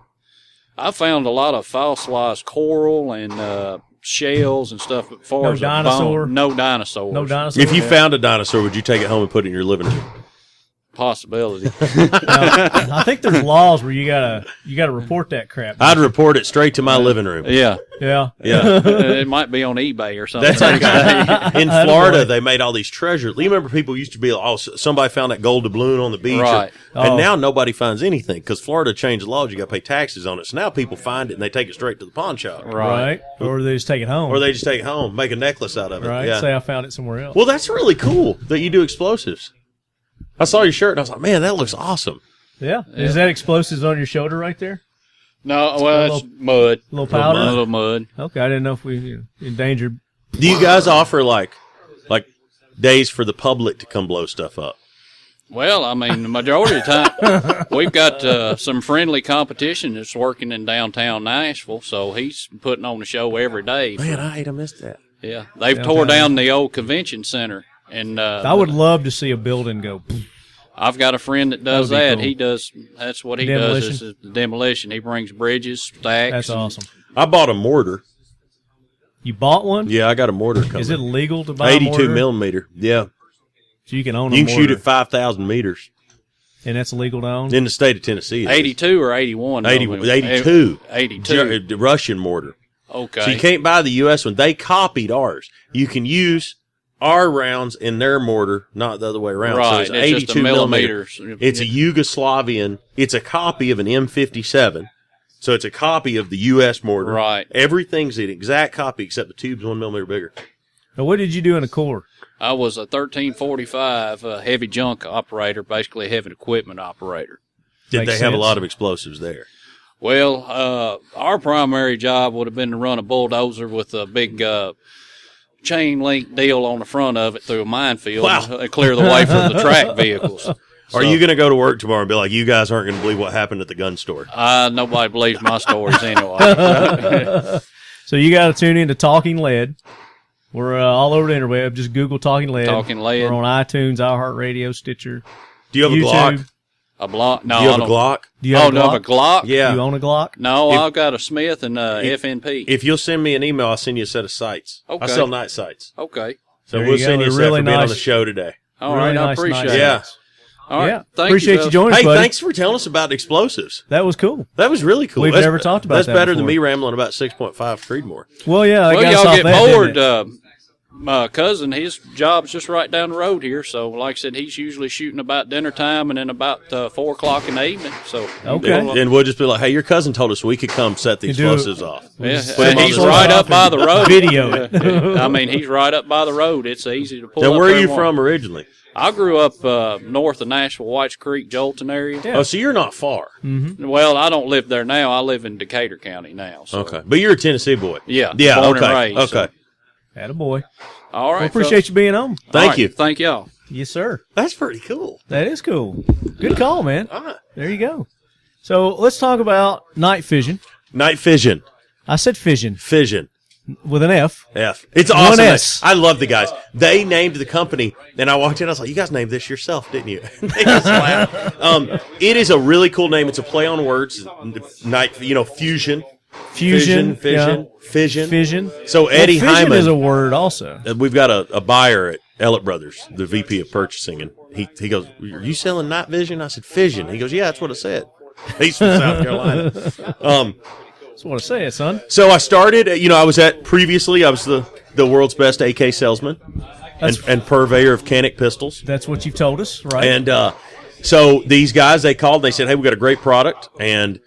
I found a lot of fossilized coral and shells and stuff. As far No as dinosaur? No dinosaurs. No dinosaur. If you found a dinosaur, would you take it home and put it in your living room? Possibility. I think there's laws where you gotta report that crap. I'd report it straight to my living room. Yeah. Yeah. Yeah. It might be on eBay or something. That's in Florida, they made all these treasures. You remember people used to be, oh, somebody found that gold doubloon on the beach. Right. And Oh. now nobody finds anything because Florida changed the laws. You got to pay taxes on it. So now people find it and they take it straight to the pawn shop. Right. Or they just take it home. Or they just take it home, make a necklace out of it. right. Yeah. Say I found it somewhere else. Well, that's really cool that you do explosives. I saw your shirt and I was like, man, that looks awesome. Yeah. Is that explosives on your shoulder right there? No, well, it's mud. A little powder? A little mud. Okay. I didn't know if we endangered. Do you guys offer like days for the public to come blow stuff up? Well, I mean, the majority of the time, we've got some friendly competition that's working in downtown Nashville, so he's putting on a show every day. Man, I missed that. Yeah, they've tore down the old convention center, and I would love to see a building go. I've got a friend that does That would be that. cool. He does. That's what he Demolition? does. Is the demolition. He brings bridges, stacks. That's awesome. I bought a mortar. You bought one? Yeah, I got a mortar coming. Is it legal to buy a 82 mortar? millimeter. Yeah. So you can own a You can mortar. shoot at 5,000 meters And that's illegal to own? in the state of Tennessee. it is. 82 or 81? 82. 82. The Russian mortar. Okay. So you can't buy the U.S. one. They copied ours. You can use our rounds in their mortar, not the other way around. Right. So It's it's just 82 a millimeters. millimeters. It's a Yugoslavian. It's a copy of an M57. So it's a copy of the U.S. mortar. Right. Everything's an exact copy except the tube's 1 millimeter bigger. Now, what did you do in the Corps? I was a 1345 heavy junk operator, basically a heavy equipment operator. Did Makes they have a sense. lot of explosives there? Well, our primary job would have been to run a bulldozer with a big chain link deal on the front of it through a minefield and clear the way for the track vehicles. Are you going to go to work tomorrow and be like, you guys aren't going to believe what happened at the gun store? Nobody believes my stories anyway. So you got to tune in to Talking Lead. We're all over the interweb. Just Google Talking Lead. Talking Lead. We're on iTunes, iHeartRadio, Stitcher, Do you have YouTube. a Glock? A block? No, Do you have I a don't. Glock? Do you have No, a Glock? Yeah. You own a Glock? No, If- I've got a Smith and FNP. If you'll send me an email, I'll send you a set of sights. Okay. I sell night sights. Okay. So There we'll you send go. you a set Really for being on nice. the show today. All Really right, I nice appreciate night. it. Yeah. All right. Yeah. Thank Appreciate you fellas. joining us, Hey, buddy. thanks for telling us about explosives. That was cool. That was really cool. We've never talked about that's that better than before. me rambling about 6.5 Creedmoor. Well, yeah. I Well, got us y'all off get that, didn't bored. it? My cousin, his job's just right down the road here. So, like I said, he's usually shooting about dinner time and then about 4 o'clock in the evening. So, Okay. And we'll just be like, hey, your cousin told us we could come set the You do it. explosives off. Yeah, Put and him he's on the right spot up by the road. Video it. I mean, he's right up by the road. It's easy to pull Now, up where are there you and from walk. originally? I grew up north of Nashville, Whites Creek, Jolton area. Yeah. Oh, so you're not far. Well, I don't live there now. I live in Decatur County now. So. Okay. But you're a Tennessee boy. Yeah. Yeah, born okay. and raised. Okay. So. Attaboy. All right. Well, appreciate you being on. Thank you. Thank y'all. Yes, sir. That's pretty cool. That is cool. Good call, man. All right. There you go. So let's talk about Night Fision. Night Fision. I said fission Fission. with an F. F. It's One awesome. S. I love the guys. They named the company, and I walked in. I was like, "You guys named this yourself, didn't you?" They just laughed. It is a really cool name. It's a play on words. Night, fusion, Fusion. fission. Fission. So Eddie fission Hyman is a word also. We've got a buyer at Ellett Brothers, the VP of purchasing, and he goes, "Are you selling Night Vision?" I said, "Fission." He goes, "Yeah, that's what it said." He's from South Carolina. That's what I said, son. So I started, I was the world's best AK salesman and purveyor of Canic pistols. That's what you've told us, right? And so these guys, they called, they said, hey, we got a great product, and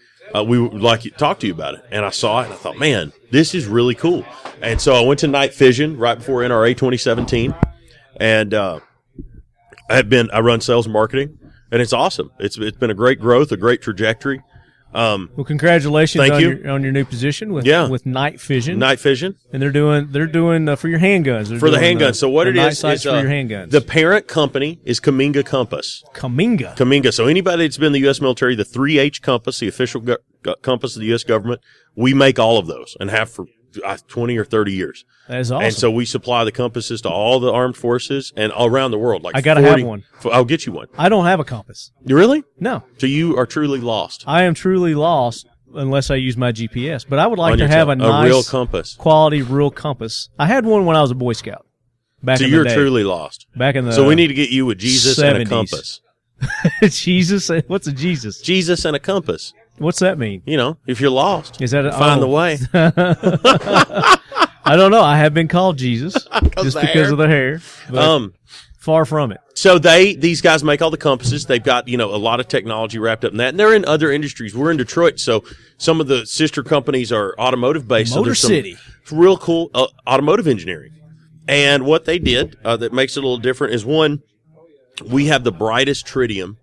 we would like to talk to you about it. And I saw it, and I thought, man, this is really cool. And so I went to Night Fision right before NRA 2017, and I run sales and marketing, and it's awesome. It's been a great growth, a great trajectory. Well, congratulations thank on you. on your new position with Night Fision. Night Fision, and they're doing for your handguns. For the handguns. So what it is for your handguns. The parent company is Cammenga Compass. Cammenga. So anybody that's been in the U.S. military, the 3H compass, the official compass of the U.S. government, we make all of those and have for 20 or 30 years. That is awesome. And so we supply the compasses to all the armed forces and all around the world. Like I got to have one. I'll get you one. I don't have a compass. You really? No. So you are truly lost. I am truly lost unless I use my GPS. But I would like to have a nice, real compass, quality, real compass. I had one when I was a Boy Scout. So you're truly lost. Back in the So we need to get you with Jesus 70s. and a compass. Jesus? What's a Jesus? Jesus and a compass. What's that mean? If you're lost, is that find the way. I don't know. I have been called Jesus just because of the hair. But far from it. So these guys make all the compasses. They've got, a lot of technology wrapped up in that. And they're in other industries. We're in Detroit, so some of the sister companies are automotive based. Motor City. Real cool automotive engineering. And what they did that makes it a little different is, one, we have the brightest tritium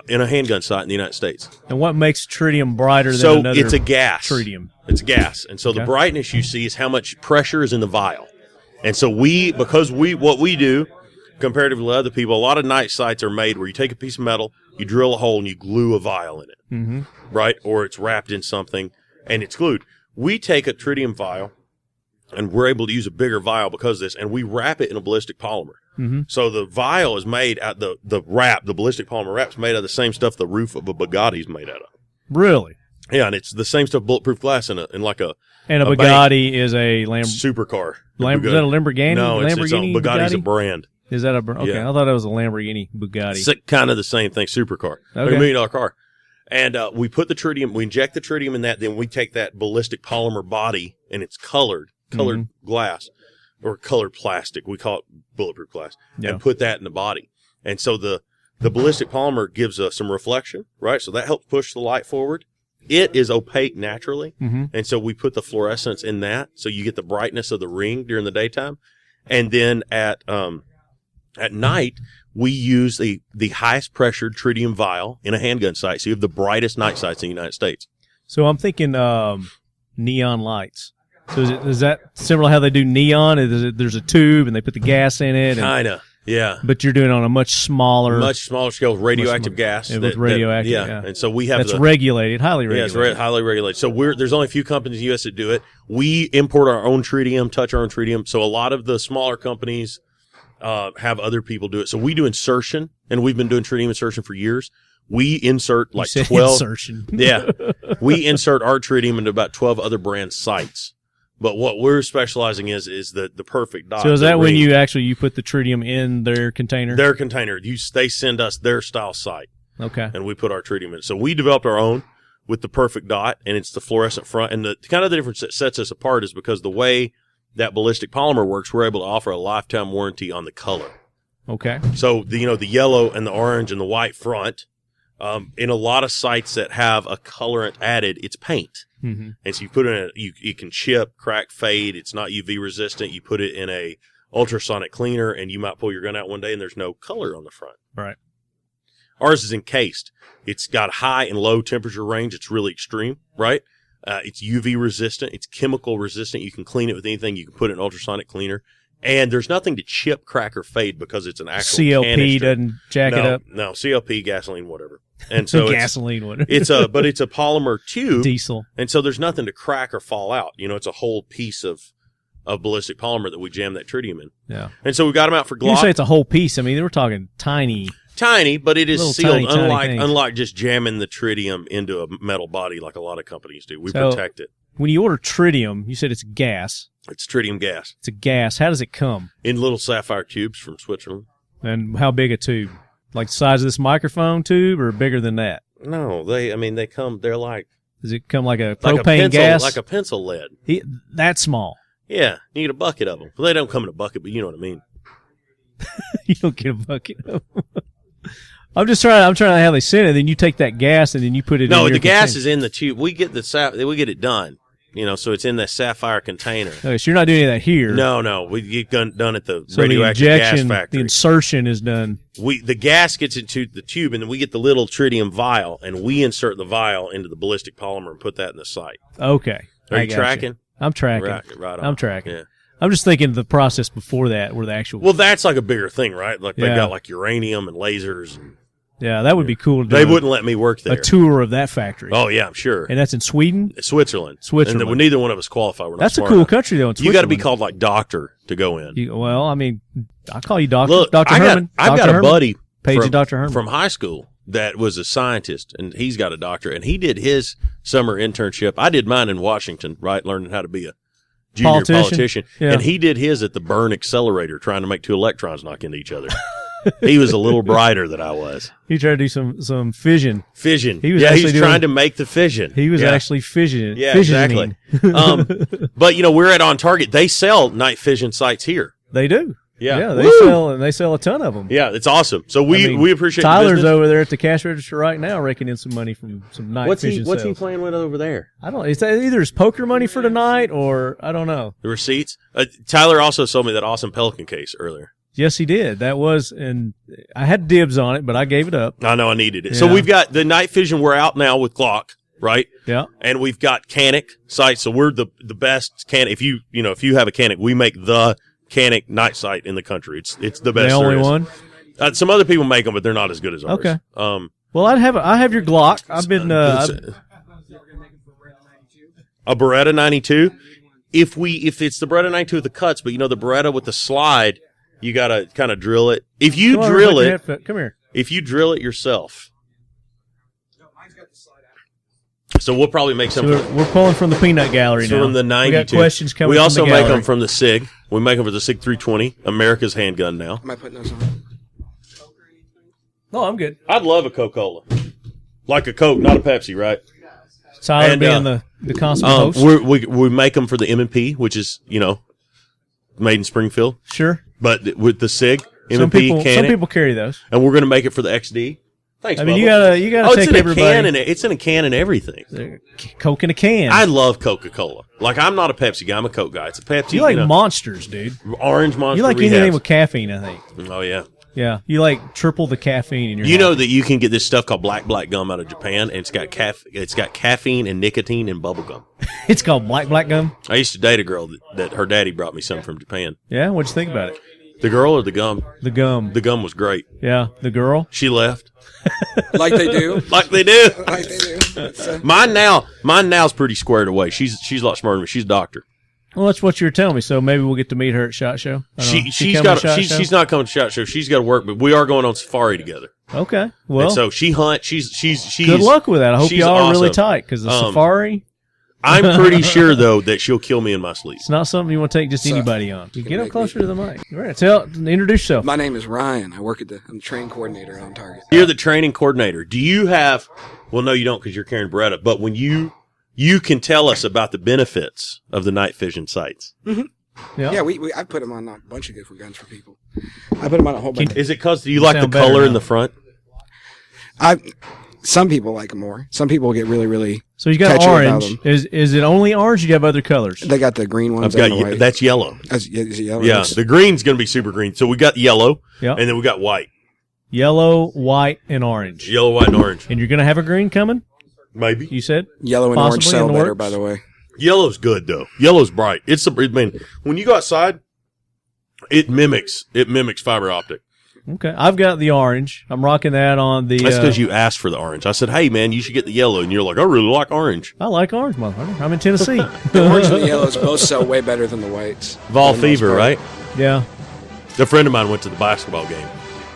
in a handgun sight in the United States. And what makes tritium brighter than another? So it's a gas. Tritium. It's a gas. And so the brightness you see is how much pressure is in the vial. And so what we do, comparatively to other people, a lot of night sights are made where you take a piece of metal, you drill a hole, and you glue a vial in it, right? Or it's wrapped in something, and it's glued. We take a tritium vial, and we're able to use a bigger vial because of this, and we wrap it in a ballistic polymer. So the vial is made out, the ballistic polymer wrap is made out of the same stuff the roof of a Bugatti is made out of. Really? Yeah, and it's the same stuff, bulletproof glass in like a. And a Bugatti is a supercar. Is that a Lamborghini? No, it's its own. Lamborghini Bugatti's Bugatti? a brand. Is that okay? Yeah. I thought it was a Lamborghini Bugatti. It's kind of the same thing, supercar. Okay. Like $1 million car. And we put the tritium, we inject the tritium in that, then we take that ballistic polymer body, and it's colored glass or colored plastic. We call it bulletproof glass, and put that in the body. And so the ballistic polymer gives us some reflection, right? So that helps push the light forward. It is opaque naturally, and so we put the fluorescence in that, so you get the brightness of the ring during the daytime. And then at night, we use the highest pressured tritium vial in a handgun sight, so you have the brightest night sights in the United States. So I'm thinking neon lights. So is that similar to how they do neon? There's a tube, and they put the gas in it? Kind of. Yeah. But you're doing it on a much smaller scale, radioactive gas. With radioactive, yeah. And so we have that's regulated, highly regulated. Yeah, it's highly regulated. So there's only a few companies in the U.S. that do it. We import our own tritium, touch our own tritium. So a lot of the smaller companies have other people do it. So we do insertion, and we've been doing tritium insertion for years. We insert like 12. Insertion. Yeah. We insert our tritium into about 12 other brand sites. But what we're specializing is the perfect dot. So is that when you put the tritium in their container? Their container. They send us their style sight. Okay. And we put our tritium in. So we developed our own with the perfect dot, and it's the fluorescent front. And the kind of the difference that sets us apart is because the way that ballistic polymer works, we're able to offer a lifetime warranty on the color. Okay. So the yellow and the orange and the white front, in a lot of sites that have a colorant added, it's paint. Mm-hmm. And so you put it in you can chip, crack, fade. It's not UV resistant. You put it in a ultrasonic cleaner, and you might pull your gun out one day and there's no color on the front. Right. Ours is encased. It's got high and low temperature range. It's really extreme, right? It's UV resistant. It's chemical resistant. You can clean it with anything. You can put it in an ultrasonic cleaner. And there's nothing to chip, crack, or fade because it's an actual CLP canister. doesn't jack it up? No, CLP, gasoline, whatever. And so gasoline, whatever. But it's a polymer tube. Diesel. And so there's nothing to crack or fall out. It's a whole piece of ballistic polymer that we jam that tritium in. Yeah. And so we got them out for Glock. You say it's a whole piece. I mean, we're talking tiny. Tiny, but it is sealed, tiny unlike just jamming the tritium into a metal body like a lot of companies do. We protect it. When you order tritium, you said it's gas. It's tritium gas. It's a gas. How does it come? In little sapphire tubes from Switzerland. And how big a tube? Like the size of this microphone tube or bigger than that? No, they come, they're like Does it come like a like propane a pencil, gas? like a pencil lead. That small. Yeah, you get a bucket of them. Well, they don't come in a bucket, but you know what I mean. You don't get a bucket of them. I'm trying to how they send it. Then you take that gas and then you put it in No, your the gas container. is in the tube. We get it done. So it's in that sapphire container. Okay, so you're not doing any of that here. No, we get done at the So radioactive the injection, gas factory. the insertion is done. The gas gets into the tube, and then we get the little tritium vial, and we insert the vial into the ballistic polymer and put that in the sight. Okay. Are I you got tracking? I'm tracking. Right on. I'm tracking. Yeah. I'm just thinking of the process before that, where the actual. Well, that's like a bigger thing, right? Like they've Yeah. got like uranium and lasers. And Yeah, that would be cool to do. they wouldn't let me work there. a tour of that factory. Oh yeah, I'm sure. And that's in Sweden? Switzerland. Switzerland. And neither one of us qualify. We're not That's a smart cool enough. country, though, in You got to be Switzerland. called like doctor to go in. Well, I mean, I'll call you Doctor. Look, Dr. Herman. I've got Dr. a Herman. buddy Page from, Dr. Herman. from high school that was a scientist, and he's got a doctorate, and he did his summer internship. I did mine in Washington, right, learning how to be a junior politician. Yeah. And he did his at the Bern Accelerator, trying to make two electrons knock into each other. He was a little brighter than I was. He tried to do some fission. Fission. He was he's actually trying to make the fission. He was Yeah. actually fissioning. Yeah, fissioning. exactly. But we're at On Target. They sell night fission sites here. They do. Yeah. They sell a ton of them. Yeah, it's awesome. So we appreciate the Tyler's business. over there at the cash register right now, raking in some money from some night fission What's he sales. playing with over there? I don't. It's either his poker money for tonight or I don't know. The receipts. Tyler also sold me that awesome Pelican case earlier. Yes, he did. That was, and I had dibs on it, but I gave it up. I know I needed it. Yeah. So we've got the night vision. We're out now with Glock, right? Yeah. And we've got Canic sights. So we're the best Canic. If you have a Canic, we make the Canic night sight in the country. It's the best. The only there is. one. Some other people make them, but they're not as good as ours. Okay. Well, I have your Glock. I've been. a Beretta 92. If it's the Beretta 92 with the cuts, but the Beretta with the slide, you gotta kind of drill it. If you Come on, drill look it, at that. Come here. if you drill it yourself. So we'll probably make So some. we're pulling from the peanut gallery now. From the 92. We got questions coming. We also from the make gallery. them from the SIG. We make them for the SIG 320, America's handgun now. Am I putting those on? No, I'm good. I'd love a Coca-Cola. Like a Coke, not a Pepsi, right? Tyler And, being the consummate host. We make them for the M&P, which is, made in Springfield. Sure. But with the SIG, Some M&P, people Canic, carry those. and we're going to make it for the XD. Thanks, I mean, Bubba. you gotta Oh, take it's in everybody. a can, and it's in a can and everything. Coke in a can. I love Coca-Cola. Like, I'm not a Pepsi guy. I'm a Coke guy. It's a Pepsi. you like monsters, dude. Orange Monster. You like Rehabs. anything with caffeine, I think. Oh yeah. Yeah, you like triple the caffeine in your. You know habit. that you can get this stuff called black gum out of Japan, and it's got caffeine and nicotine and bubble gum. It's called black gum. I used to date a girl that her daddy brought me some from Japan. Yeah, what'd you think about it? The girl or the gum? The gum. The gum was great. Yeah, the girl. She left. Like they do. Like they do. Like they do. It's, Mine now's pretty squared away. She's a lot smarter than me. She's a doctor. Well, that's what you were telling me. So maybe we'll get to meet her at SHOT Show. I don't know. She's coming got to SHOT Show? she's not coming to SHOT Show. She's got to work, but we are going on safari together. Okay. Well, And so she hunts. She's good luck with that. I hope she's y'all are really awesome. tight because the safari. I'm pretty sure though that she'll kill me in my sleep. It's not something you want to take just So, anybody on. You get up make closer to the mic. All right. Introduce yourself. my name is Ryan. I work I'm the training coordinator on Target. You're the training coordinator. Do you have? Well, no, you don't because you're carrying Beretta. But when you can tell us about the benefits of the night vision sights. Yeah, I put them on a bunch of different guns for people. I put them on a whole bunch. Is it because you like the sound better color now. in the front? Some people like them more. Some people get really, really. So you got catchy about orange. them. Is it only orange? Or do you have other colors? They got the green ones. I've got and the white. that's yellow. Is it yellow? Yeah, It's- the green's going to be super green. So we got yellow, Yeah. and then we got white. Yellow, white, and orange. Yellow, white, and orange. And you're gonna have a green coming? Maybe You said. Yellow and orange Possibly sell in the better, works. by the way. yellow's good though. Yellow's bright. When you go outside, it mimics fiber optic. Okay, I've got the orange. I'm rocking that on the. That's because you asked for the orange. I said, "Hey man, you should get the yellow," and you're like, "I really like orange." I like orange, motherfucker. I'm in Tennessee. The orange and the yellows both sell way better than the whites. Vol For the most fever, part. right? Yeah. A friend of mine went to the basketball game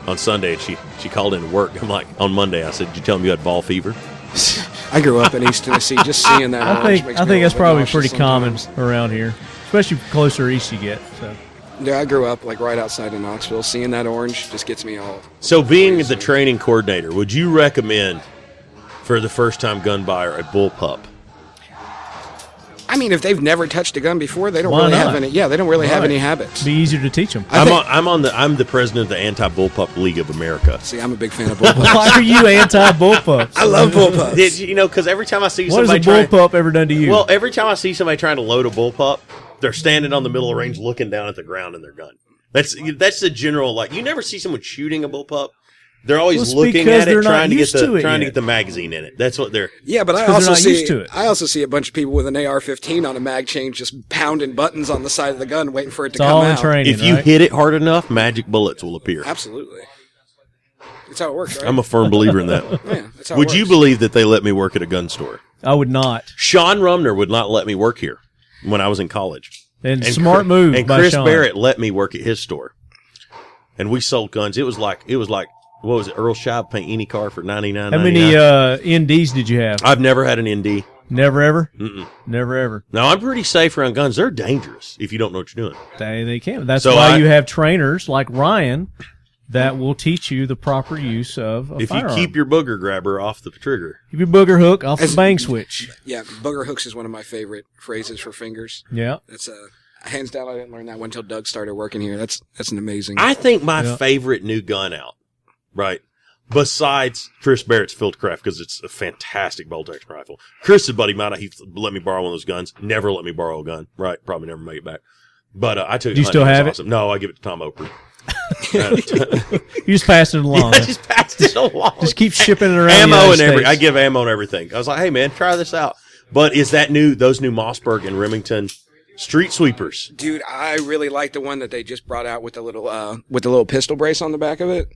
on Sunday, and she called in to work. I'm like, on Monday, I said, "Did you tell him you had vol fever?" I grew up in East Tennessee. Just seeing that I orange think makes I me think a that's little bit probably nauseous pretty common sometimes. around here, especially closer east you get. So Yeah, I grew up like right outside of Knoxville. Seeing that orange just gets me all. So, being the training coordinator, would you recommend for the first time gun buyer a bullpup? I mean, if they've never touched a gun before, they don't Why really not? have any. Yeah, they don't really have Right. any habits. Be easier to teach them. I'm the president of the Anti-Bullpup League of America. See, I'm a big fan of bullpups. Why are you anti-bullpups? I love bullpups. Because every time I see What has a somebody bullpup ever done to you? well, every time I see somebody trying to load a bullpup, they're standing on the middle of the range looking down at the ground in their gun. That's the general, like, you never see someone shooting a bullpup. They're always Well, it's looking because at it, they're not trying to used to it get yet. the magazine in it. That's what they're. Yeah, but I because also they're not used see to it. I also see a bunch of people with an AR-15 on a mag chain just pounding buttons on the side of the gun, waiting for it to it's come all in out. training, If you right? hit it hard enough, magic bullets will appear. Absolutely, that's how it works, right? I'm a firm believer in that. yeah, that's how Would it you works. believe that they let me work at a gun store? I would not. Sean Rumner would not let me work here when I was in college. And smart move And by Chris Sean. Barrett let me work at his store, and we sold guns. It was like what was it? Earl Scheib paint any car for $99.99. How many NDs did you have? I've never had an ND. Never ever. Mm-mm. Never ever. Now I'm pretty safe around guns. They're dangerous if you don't know what you're doing. They can. That's So why you have trainers like Ryan that will teach you the proper use of a If firearm. you keep your booger grabber off the trigger, Keep your booger hook off the As- bang switch. Yeah, booger hooks is one of my favorite phrases for fingers. Yeah. That's hands down. I didn't learn that one until Doug started working here. That's an amazing. I think my Yeah. favorite new gun out, right? Besides Chris Barrett's Fieldcraft, because it's a fantastic bolt action rifle. Chris's buddy might he let me borrow one of those guns. Never let me borrow a gun. Right? Probably never make it back. But I took it. Do you still have it? awesome. No, I give it to Tom Oprah. You just passed it along. I just passed it along. Just keep shipping it around. ammo the and United States. I give ammo and everything. I was like, hey man, try this out. But is that those new Mossberg and Remington street sweepers? Dude, I really like the one that they just brought out with the little pistol brace on the back of it.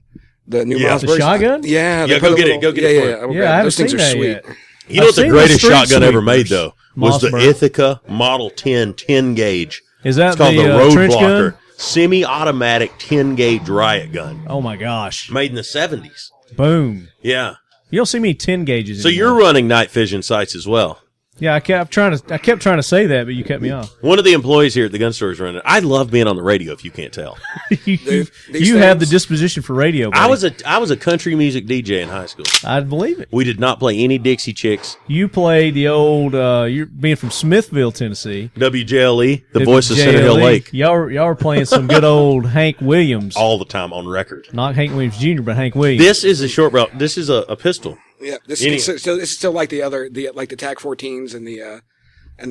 The new Yeah. The Mossbergs. shotgun? Yeah, they Yeah, put go a get it. little- Go get it for Yeah, me. Yeah, I haven't those things seen are that sweet. yet. You know what the seen greatest street shotgun ever made sweepers. though was the Mossberg. Ithaca Model 10 gauge. Is that It's called the the Road trench Blocker, gun? semi-automatic 10 gauge riot gun, Oh my gosh! made in the 70s. Boom! Yeah. You don't see me 10 gauges. So anymore. you're running Night Fision sights as well. Yeah, I kept trying to say that, but you cut me off. One of the employees here at the gun store is running. I love being on the radio. If you can't tell, These you have the things- disposition for radio. Buddy. I was a country music DJ in high school. I believe it. We did not play any Dixie Chicks. You played the old. You're being from Smithville, Tennessee. WJLE, the voice of Center Hill JLE. Lake, Y'all were playing some good old Hank Williams. all the time on record. Not Hank Williams Jr., but Hank Williams. This is a short barrel. This is a pistol. Yeah, this Any- is still like the other, like the TAC 14s and the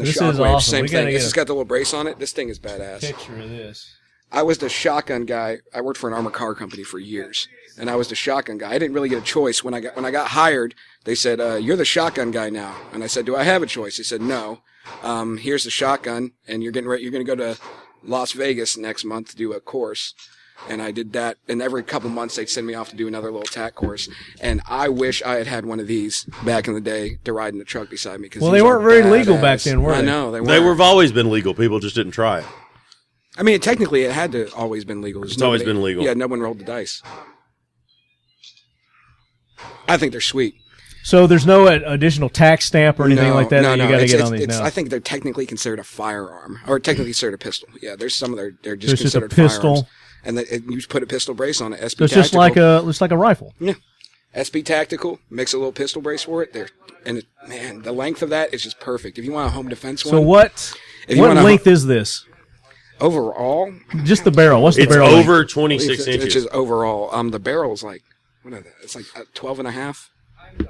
This is Shockwave. awesome. Same We gotta thing. get It's just got the little brace on it. This thing is badass. picture of this. I was the shotgun guy. I worked for an armored car company for years, and I was the shotgun guy. I didn't really get a choice when I got hired. They said, "You're the shotgun guy now," and I said, "Do I have a choice?" They said, "No. Here's the shotgun, and you're going to go to Las Vegas next month to do a course." And I did that, and every couple months they'd send me off to do another little TAC course. And I wish I had one of these back in the day to ride in the truck beside me. Well, they weren't very legal back then, were I they? know they weren't. They have always been legal. People just didn't try it. I mean, technically, it had to always been legal. It's always been legal. Yeah, no one rolled the dice. I think they're sweet. So there's no additional tax stamp or anything like that. No, that no. you got to It's- get it's- on these it's- now. I think they're technically considered a firearm, or technically considered a pistol. Yeah, there's some of they're just So it's just a considered pistol. firearms. And you just put a pistol brace on it. SP So it's Tactical. just like a rifle. Yeah. SP Tactical makes a little pistol brace for it. Man, the length of that is just perfect. If you want a home defense one. So what If you what wanna- length is this? Overall, Just the barrel. What's the It's barrel? over length? 26 it's inches. just overall. The barrel's like, what is that? It's like 12 and a half,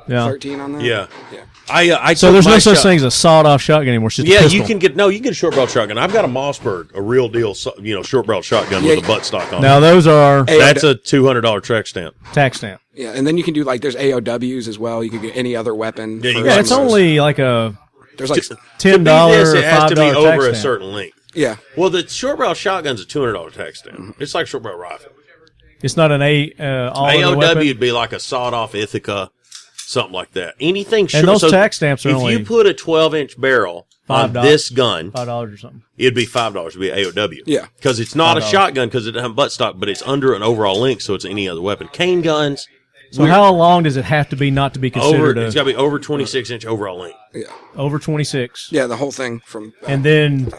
Yeah. 13 on that. Yeah. Yeah. I So took there's my no such shot- thing as a sawed-off shotgun anymore. It's just a Yeah, pistol. you can get a short barrel shotgun. I've got a Mossberg, a real deal, short barrel shotgun with a butt stock on Now it. those are Hey, That's a $200 track stamp. tax stamp. Yeah, and then you can do there's AOWs as well. You can get any other weapon. Yeah, you for got Yeah, it's those. only like a There's like $10 or It has to be $5 tax over a stamp. certain length. yeah. Well, the short barrel shotgun's a $200 tax stamp. It's like short barrel rifle. It's not an all-in AOW weapon. would be like a sawed-off Ithaca, something like that. Anything short. And those tax stamps are if only you put a 12-inch barrel on $5. this gun, $5 or something. it'd be $5. It'd be AOW. Yeah. Because it's not a $5. shotgun because it doesn't have butt stock, but it's under an overall length, so it's any other weapon. Cane guns. So how long does it have to be not to be considered It's got to be over 26-inch overall length. over 26? Yeah, the whole thing from And then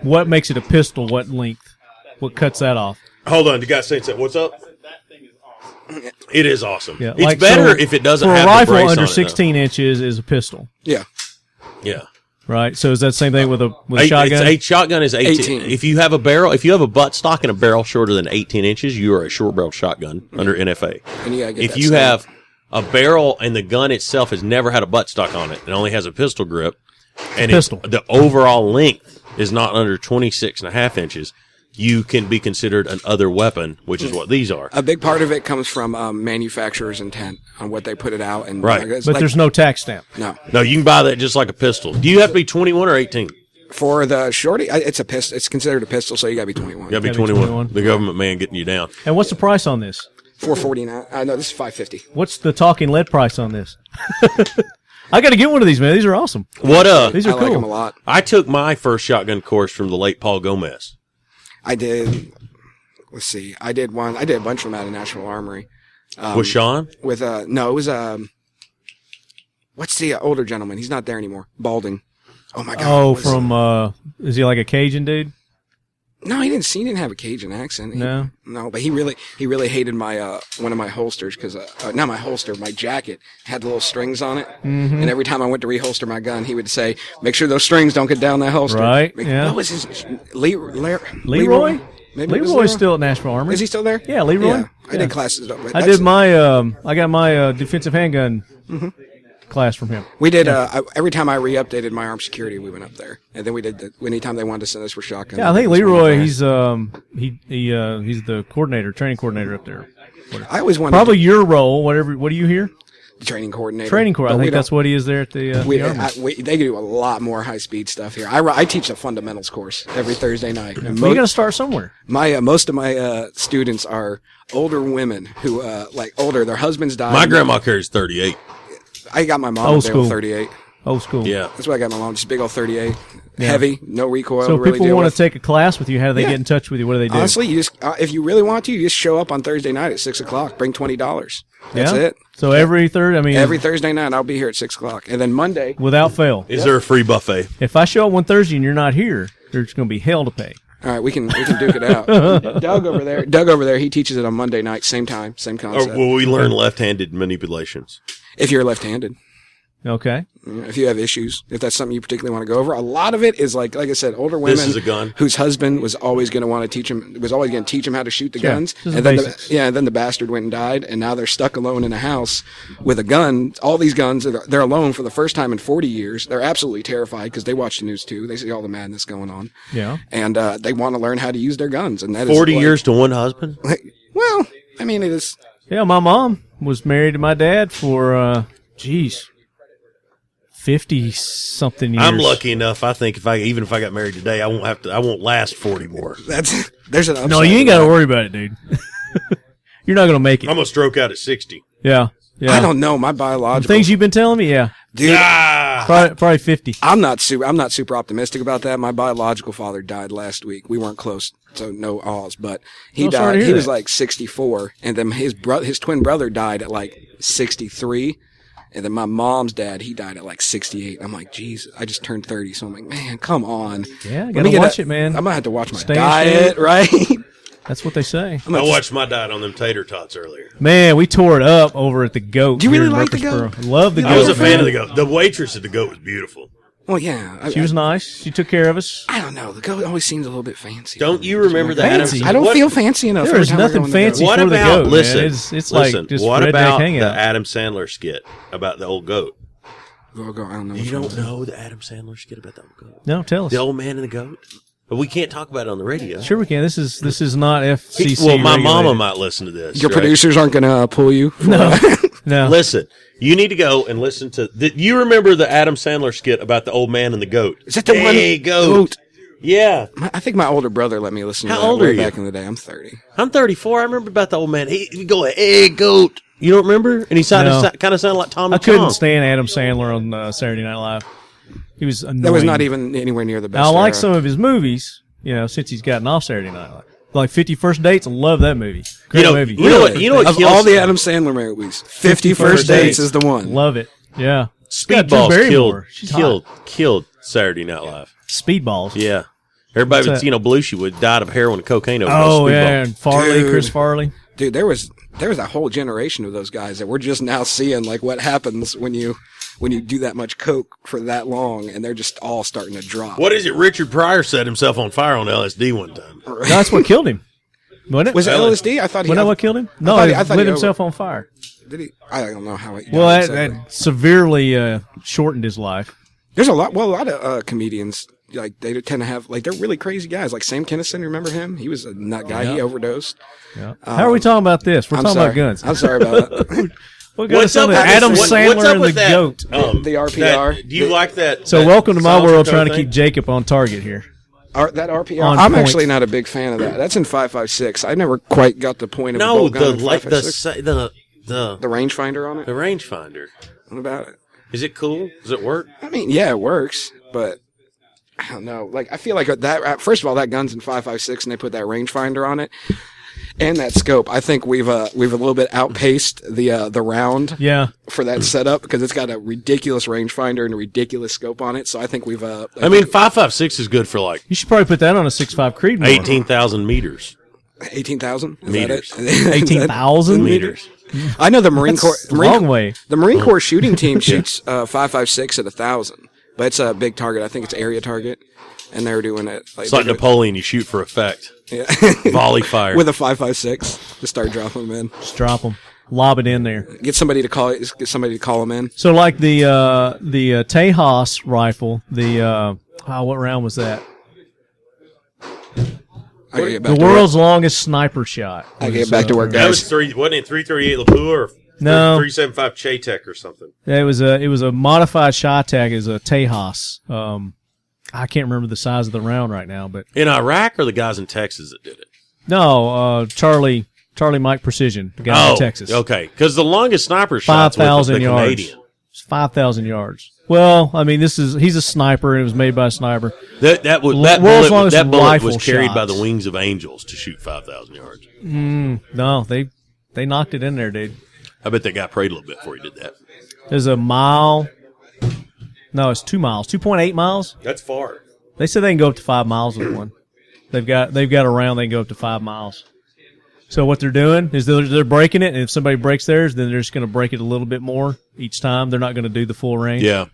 what makes it a pistol? What length? What cuts that off? Hold on, the guy saying what's up? It is awesome. Yeah, It's better if it doesn't for have a rifle the brace under on it, though. 16 inches is a pistol. yeah. Yeah. Right. So is that the same thing with a Eight- shotgun? A shotgun is 18. 18. If you have a buttstock and a barrel shorter than 18 inches, you are a short-barreled shotgun under NFA. And you gotta get If that you stamp. have a barrel and the gun itself has never had a buttstock on it, it only has a pistol grip, and Pistol. the overall length is not under 26.5 inches, you can be considered an other weapon, which is what these are. A big part of it comes from manufacturer's intent on what they put it out. And Right. it's but like- there's no tax stamp. no. No, you can buy that just like a pistol. Do you have to be 21 or 18? For the shorty, it's a pistol. It's considered a pistol, so you got to be 21. You got to be Gotta be 21. 21. The government man getting you down. And what's the price on this? $449. No, this is $550. What's the talking lead price on this? I got to get one of these, man. These are awesome. What These I are like cool. them a lot. I took my first shotgun course from the late Paul Gomez. I did. Let's see. I did one. I did a bunch of them out of National Armory. With Sean? With no, it was what's the older gentleman? He's not there anymore. Balding. Oh my God. Oh, what is- from is he like a Cajun dude? No, he didn't. He didn't have a Cajun accent. No? No, but he really hated my one of my holsters because not my holster, my jacket had the little strings on it. Mm-hmm. And every time I went to reholster my gun, he would say, "Make sure those strings don't get down that holster." Right, Like, yeah. What was his Leroy? Maybe it was Leroy's still at Nashville Armory. Is he still there? Yeah, Leroy. Yeah, I Yeah. did classes. I did my I got my defensive handgun class from him. We did every time I re-updated my armed security, we went up there, and then we did anytime they wanted to send us for shotgun. Yeah, I think we went Leroy. up there. He's the coordinator, training coordinator up there. I always wanted Probably your role. Whatever. What do you hear? training coordinator. Training court. I But we think don't- that's what he is there at the Armory. they do a lot more high-speed stuff here. I teach a fundamentals course every Thursday night. And Well, you got to start somewhere. most of my students are older women who like older. Their husbands died. My grandma carries 38. I got my mom Old a big old school. 38. Old school. Yeah. That's what I got my mom. Just a big old 38. Heavy, no recoil. So to if really people deal want with. to take a class with you, how do they Yeah. get in touch with you? What do they do? Honestly, you just if you really want to, you just show up on Thursday night at 6:00. Bring $20. That's Yeah? it. So every third, I mean, Every Thursday night, I'll be here at 6:00, and then Monday. without fail. Is there a free buffet? If I show up one Thursday and you're not here, there's going to be hell to pay. All right, we can duke it out. Doug over there, he teaches it on Monday night, same time, same Or concept. will we learn left-handed manipulations? If you're left-handed, Okay. if you have issues, if that's something you particularly want to go over, a lot of it is like I said, older women. This is a gun. Whose husband was always going to want to teach him, how to shoot the Sure. guns, Just and the then basics. and then the bastard went and died, and now they're stuck alone in a house with a gun. All these guns, they're alone for the first time in 40 years. They're absolutely terrified because they watch the news too. They see all the madness going on, Yeah. and they want to learn how to use their guns. And that is 40 like- years to one husband? Well, I mean, it is. Yeah, my mom was married to my dad for, 50-something years. I'm lucky enough. I think if I got married today, I won't last 40 more. There's an upside No, you ain't to got to that. worry about it, dude. You're not going to make it. I'm going to stroke out at 60. Yeah. Yeah. I don't know my The biological things you've been telling me, yeah. dude. Probably 50. I'm not super optimistic about that. My biological father died last week. We weren't close, so no awes. But he Oh, sorry to died. He hear was that. like 64, and then his twin brother died at like 63, and then my mom's dad, he died at like 68. I'm like, Jesus, I just turned 30, so I'm like, man, come on. Yeah, Let got me to get watch it, man. I'm gonna have to watch my Stay in diet, shape. right? That's what they say. I watched my diet on them tater tots earlier. Man, we tore it up over at the Goat. Do you here really in like the Murfreesboro. Goat? Love the Yeah, Goat. I was a fan. fan of the goat. The waitress at the goat was beautiful. Well, yeah. She was nice. She took care of us. I don't know. The goat always seems a little bit fancy. Don't you remember the Fancy. Adam? I don't what, feel fancy enough. There every is time I go nothing on the Goat. fancy What for the about Goat, man. listen? It's listen. like just What redneck about hangout. the Adam Sandler skit about the old goat? I don't know. You don't know the Adam Sandler skit about the old goat? No, tell us. The old man and the goat. But we can't talk about it on the radio. Sure we can. This is not FCC. Well, my mama regulated. might listen to this. Your right? producers aren't going to pull you. No. No. Listen, you need to go and listen to. You remember the Adam Sandler skit about the old man and the goat? Is that the one? Hey, goat. Yeah, I think my older brother let me listen to How that old way are you? back in the day. I'm 30. I'm 34. I remember about the old man. He go, hey, goat. You don't remember? And he kind of sounded like Tommy I couldn't Chong. stand Adam Sandler on Saturday Night Live. He was annoying. That was not even anywhere near the best. Now, I like era. some of his movies, since he's gotten off Saturday Night Live. Like 50 First Dates, I love that movie. Great movie. You know what Of kills all the Adam Sandler movies, 50 First Dates is the one. Love it. Yeah. Got Drew Speedballs Barrymore. She's killed Saturday Night Live. Speedballs. Yeah. Everybody What's was, that? Belushi would died of heroin and cocaine overdose. Oh, Speedball. yeah. And Farley, Dude. Chris Farley. Dude, there was a whole generation of those guys that we're just now seeing like what happens when you when you do that much coke for that long, and they're just all starting to drop. What is it? Richard Pryor set himself on fire on LSD one time. That's what killed him. Wasn't it? Was it LSD? I thought he. Wasn't that what killed him? No, I he thought lit himself on fire. Did he? I don't know how. Well, that severely shortened his life. There's a lot of comedians, like, they tend to have, like, they're really crazy guys. Like Sam Kinison, remember him? He was a nut guy. Yeah. He overdosed. Yeah. How are we talking about this? We're I'm talking sorry. about guns. I'm sorry about that. What's up with Adam Sandler and the goat? The RPR. Do you like that? So that welcome to my Salisbury world, trying to thing? keep Jacob on target here. That RPR. On I'm point. actually not a big fan of that. That's in 5.56. I never quite got the point of a No, bolt gun in the rangefinder on it. the rangefinder. What about it? Is it cool? Does it work? I mean, yeah, it works, but I don't know. Like, I feel like that. First of all, that gun's in 5.56, and they put that rangefinder on it, and that scope. I think we've a little bit outpaced the round. Yeah. For that setup, because it's got a ridiculous rangefinder and a ridiculous scope on it. So I think we've. I mean, 5.56 is good for like You should probably put that on a 6.5 Creedmoor. 18,000 meters. 18,000 Meters. 18,000 Meters. I know the Marine Corps. That's a long way. The Marine Corps shooting team shoots 5.56 at 1,000, but it's a big target. I think it's area target, and they're doing it It's like Napoleon. You shoot for effect. Yeah. Volley fire. With a 5.56 to start dropping them in. Just drop them. Lob it in there. Get somebody to call them in. So like the Tejas rifle, what round was that? I gotta get back The to work. world's longest sniper shot. I gotta get back to work, That was guys. wasn't it 338 Lapua or No. 375 Chaytek or something? It was a modified Shotec as a Tejas. I can't remember the size of the round right now, but In Iraq or the guys in Texas that did it? no, Charlie Mike Precision, the guy in Texas. Okay, because the longest sniper shot was 5,000 the yards. Canadian. It's 5,000 yards. Well, I mean, he's a sniper, and it was made by a sniper. That World's longest bullet rifle was carried by shots. the wings of angels to shoot 5,000 yards. No, they knocked it in there, dude. I bet that guy prayed a little bit before he did that. There's a mile. No, it's 2 miles. 2.8 miles. That's far. They said they can go up to 5 miles with one. They've got a round they can go up to 5 miles. So what they're doing is they're breaking it, and if somebody breaks theirs, then they're just going to break it a little bit more each time. They're not going to do the full range. Yeah.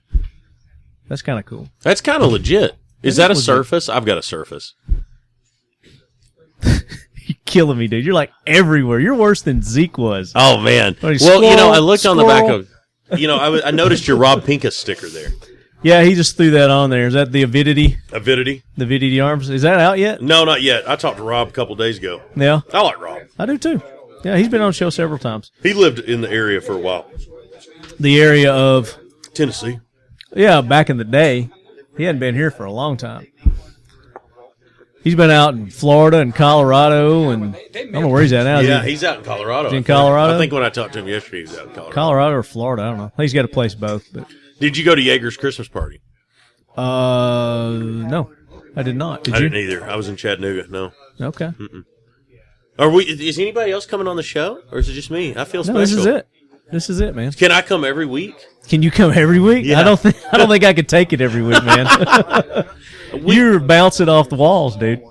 That's kind of cool. That's kind of legit. Is It that a is legit. surface? I've got a surface. You're killing me, dude. You're like everywhere. You're worse than Zeke was. Oh, man. What, Well, squirrel, I looked on the back squirrel? of, I noticed your Rob Pincus sticker there. Yeah, he just threw that on there. Is that the Avidity? Avidity? The Avidity arms? Is that out yet? No, not yet. I talked to Rob a couple days ago. Yeah. I like Rob. I do too. Yeah, he's been on the show several times. He lived in the area for a while. The area of, Tennessee. yeah, back in the day. He hadn't been here for a long time. He's been out in Florida and Colorado, and I don't know where he's at now. Is Yeah, he he's out in Colorado. Is he in I think. Colorado? I think when I talked to him yesterday, he was out in Colorado. Colorado or Florida? I don't know. He's got a place both. But Did you go to Yeager's Christmas party? no, I did not. Did I you? didn't either. I was in Chattanooga. No. Okay. Is anybody else coming on the show, or is it just me? I feel special. No, this is it. This is it, man. Can I come every week? Can you come every week? Yeah. I don't think I could take it every week, man. You're bouncing off the walls, dude.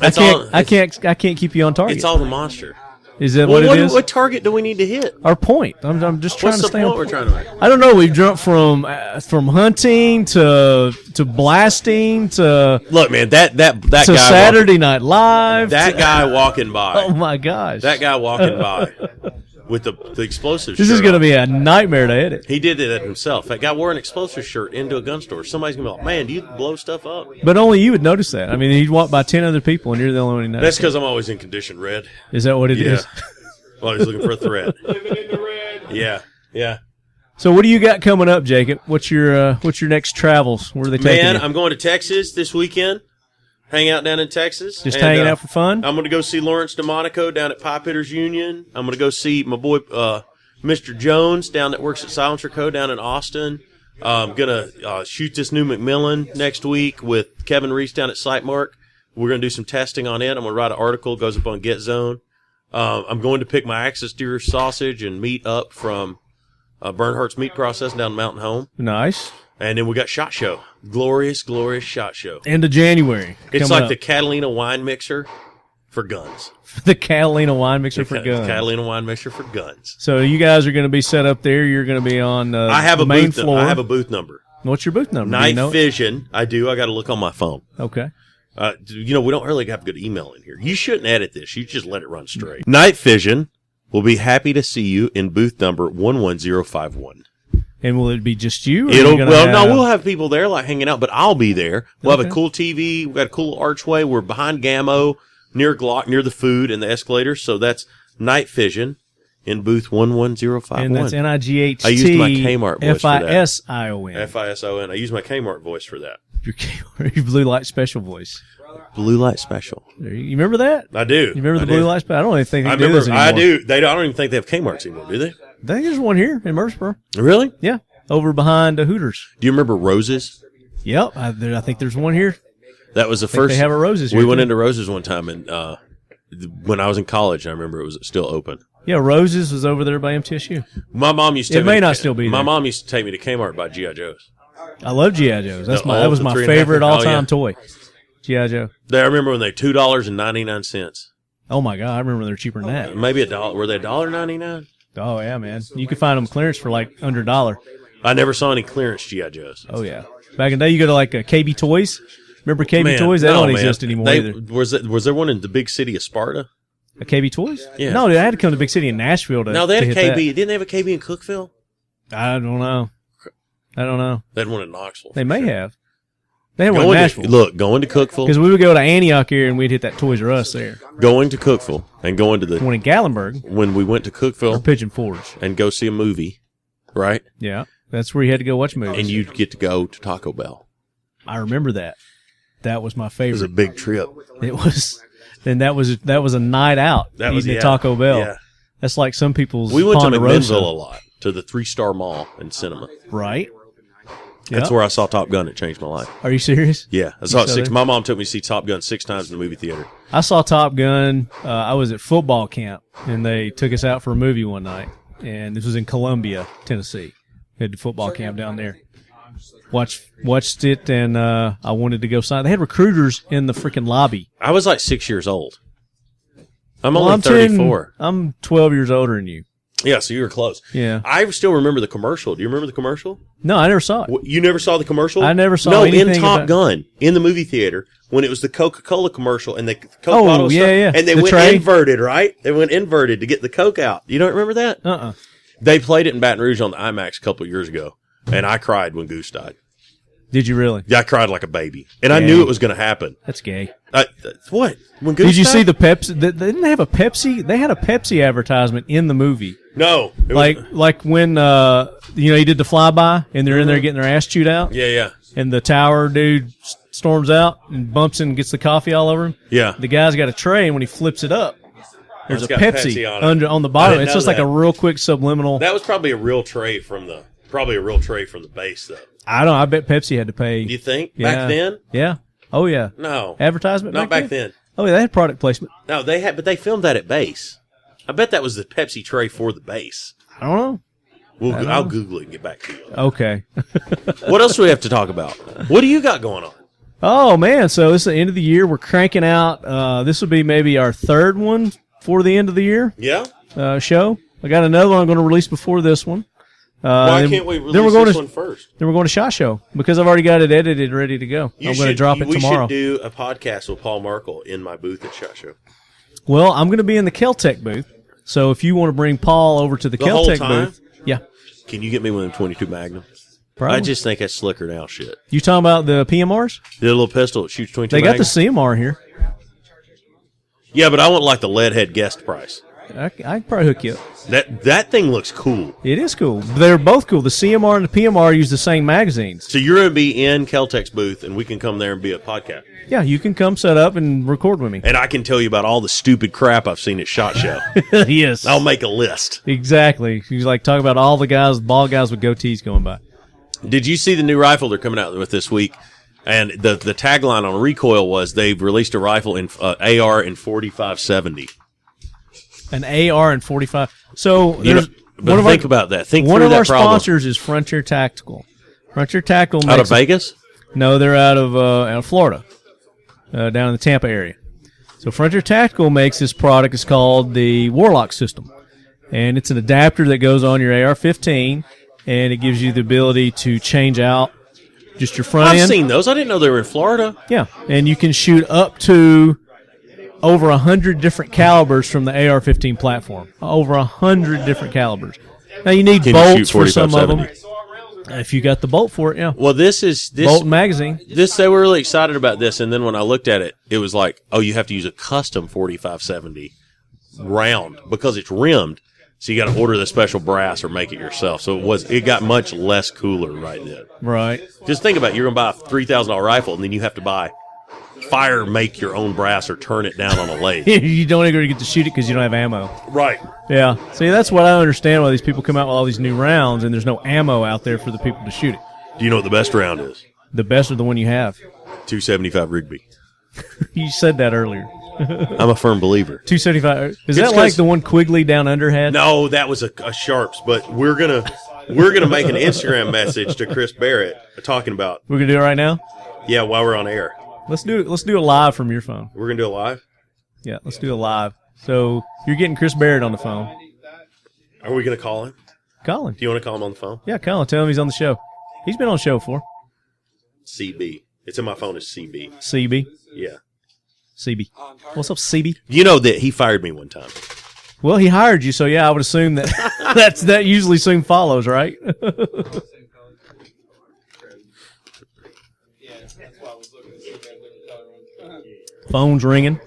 I can't keep you on target. It's all the monster. Is that what it is? What target do we need to hit? Our point. I'm just trying What's to the stay point on. we're trying to make? I don't know. We've jumped from hunting to blasting to Look, man, that guy Saturday Night Live. That guy walking by. Oh my gosh! That guy walking by with the explosive This shirt is going to on. be a nightmare to edit. He did that himself. That guy wore an explosive shirt into a gun store. Somebody's going to be like, man, do you blow stuff up? But only you would notice that. I mean, he'd walk by 10 other people, and you're the only one who That's notices. because I'm always in condition red. Is that what it is? Always looking for a threat. Living in the red. Yeah. So what do you got coming up, Jacob? What's your next travels? Where are they taking Man, you? I'm going to Texas this weekend. Hang out down in Texas. Just hanging out for fun? I'm going to go see Lawrence DeMonico down at Pipe Hitters Union. I'm going to go see my boy Mr. Jones down that works at Silencer Co. down in Austin. I'm going to shoot this new McMillan next week with Kevin Reese down at Sightmark. We're going to do some testing on it. I'm going to write an article. It goes up on Get Zone. I'm going to pick my Axis Deer sausage and meat up from Bernhardt's Meat Processing down in Mountain Home. Nice. And then we got SHOT Show. Glorious, glorious SHOT Show. End of January. It's coming like up. the Catalina wine mixer for guns. The Catalina wine mixer for guns. Catalina wine mixer for guns. So you guys are going to be set up there. You're going to be on I have the a main booth. floor. I have a booth number. What's your booth number? Night Fision. I do. I got to look on my phone. Okay. We don't really have good email in here. You shouldn't edit this. You just let it run straight. Night Fision will be happy to see you in booth number 11051. And will it be just you? Or we'll have people there like hanging out, but I'll be there. We'll have a cool TV. We've got a cool archway. We're behind Gammo, near Glock, near the food and the escalators. So that's Night Fision in booth 11051. And that's NIGHT. I used my Kmart voice for that. FISION. FISON. I used my Kmart voice for that. Your blue light special voice. Blue light special. You remember that? I do. You remember the blue light special? I don't even think they do this anymore. I do. I don't even think they have Kmart's anymore, do they? I think there's one here in Murfreesboro. Really? Yeah. Over behind the Hooters. Do you remember Roses? Yep. I think there's one here. That was the first. They have a Roses here. We went into Roses one time, and when I was in college, I remember it was still open. Yeah, Roses was over there by MTSU. My mom used to. It may not still be there. My mom used to take me to Kmart by G.I. Joe's. I love G.I. Joe's. That was my favorite all-time toy. G.I. Joe. I remember when they $2.99. Oh my God, I remember they're cheaper than that. Maybe $1. Were they $1.99? Oh yeah, man. You could find them clearance for like under $1. I never saw any clearance G.I. Joes. Oh yeah. Back in the day, you go to like KB Toys. Remember KB Toys? They don't exist anymore either. Was there one in the big city of Sparta? A KB Toys? Yeah. No, they had to come to the big city in Nashville to. No, they had a KB. That. Didn't they have a KB in Cookeville? I don't know. They had one in Knoxville. They may have. They had one in Nashville. Going to Cookeville. Because we would go to Antioch here and we'd hit that Toys R Us there. Going to Cookeville and going to the one in Gallenberg. When we went to Cookeville. Or Pigeon Forge. And go see a movie, right? Yeah. That's where you had to go watch movies. And you'd get to go to Taco Bell. I remember that. That was my favorite. It was a big trip. It was. And that was a night out eating at Taco Bell. Yeah. That's like some people's We went Ponderosa. to McMinnville a lot, to the 3-Star Mall and cinema. Right. That's where I saw Top Gun. It changed my life. Are you serious? Yeah. I saw it 6. My mom took me to see Top Gun 6 times in the movie theater. I saw Top Gun. I was at football camp, and they took us out for a movie one night. And this was in Columbia, Tennessee. We had the football camp down there. Watched it, and I wanted to go sign. They had recruiters in the freaking lobby. I was like 6 years old. I'm only 34. I'm 12 years older than you. Yeah, so you were close. Yeah. I still remember the commercial. Do you remember the commercial? No, I never saw it. You never saw the commercial? I never saw anything. No, in Top Gun, in the movie theater, when it was the Coca-Cola commercial and the Coke bottle yeah. And they went inverted, right? They went inverted to get the Coke out. You don't remember that? Uh-uh. They played it in Baton Rouge on the IMAX a couple of years ago, and I cried when Goose died. Did you really? Yeah, I cried like a baby. And I knew it was going to happen. That's gay. What? When Goose Did you died? see the Pepsi? They didn't have a Pepsi. They had a Pepsi advertisement in the movie. No. Like when, you did the flyby and they're in there getting their ass chewed out. Yeah. And the tower dude storms out and bumps in and gets the coffee all over him. Yeah. The guy's got a tray, and when he flips it up, there's a got Pepsi on the I bottom. didn't It's just know like a real quick subliminal. That was probably a real tray from the base, though. I don't know. I bet Pepsi had to pay. You think? Yeah. Back then? Yeah. Oh, yeah. No. Advertisement? Not back then. Oh, yeah. They had product placement. No, but they filmed that at base. I bet that was the Pepsi tray for the base. I don't know. I'll Google it and get back to you. Okay. What else do we have to talk about? What do you got going on? Oh, man. So this is the end of the year. We're cranking out. This will be maybe our third one for the end of the year. Yeah? Show. I got another one I'm going to release before this one. Why can't we release this one first? Then we're going to SHOT Show because I've already got it edited, ready to go. I'm going to drop it tomorrow. We should do a podcast with Paul Merkel in my booth at SHOT Show. Well, I'm going to be in the Keltec booth. So if you want to bring Paul over to the Keltec booth. Yeah. Can you get me one of them 22 Magnum? Probably. I just think that's slicker now shit. You talking about the PMRs? The little pistol that shoots 22 They got Magnum? the CMR here. Yeah, but I want like the lead head guest price. I can probably hook you up. That thing looks cool. It is cool. They're both cool. The CMR and the PMR use the same magazines. So you're going to be in Keltec's booth, and we can come there and be a podcast. Yeah, you can come set up and record with me. And I can tell you about all the stupid crap I've seen at SHOT Show. Yes. I'll make a list. Exactly. He's like talk about all the guys, bald guys with goatees going by. Did you see the new rifle they're coming out with this week? And the tagline on Recoil was they've released a rifle in AR in 4570. An AR in 45. So think about that. Think one through of that our problem. sponsors is Frontier Tactical. Frontier Tactical makes out of Vegas? No, they're out of Florida, down in the Tampa area. So Frontier Tactical makes this product. It's called the Warlock system, and it's an adapter that goes on your AR-15, and it gives you the ability to change out just your front end. I've seen those. I didn't know they were in Florida. Yeah, and you can shoot up to over 100 different calibers from the AR-15 platform. Over 100 different calibers. Now you need bolts for some of them. If you got the bolt for it, yeah. Well, this bolt and magazine. They were really excited about this, and then when I looked at it, it was like, oh, you have to use a custom 4570 round because it's rimmed. So you got to order the special brass or make it yourself. So it got much less cooler right then. Right. Just think about it. You're going to buy a $3,000 rifle, and then you have to make your own brass or turn it down on a lathe. You don't even get to shoot it because you don't have ammo. Right. Yeah. See, that's what I understand why these people come out with all these new rounds and there's no ammo out there for the people to shoot it. Do you know what the best round is? The best of the one you have. 275 Rigby. You said that earlier. I'm a firm believer. 275. Is that like the one Quigley down under had? No, that was a Sharps, but we're gonna make an Instagram message to Chris Barrett talking about. We're gonna do it right now? Yeah, while we're on air. Let's do it live from your phone. We're gonna do it live? Yeah, let's do it live. So you're getting Chris Barrett on the phone. Are we gonna call him? Call him. Do you want to call him on the phone? Yeah, call him. Tell him he's on the show. He's been on the show before. CB. It's in my phone as CB. CB? Yeah. CB. What's up, CB? You know that he fired me one time. Well, he hired you, so yeah, I would assume that that usually soon follows, right? Phone's ringing.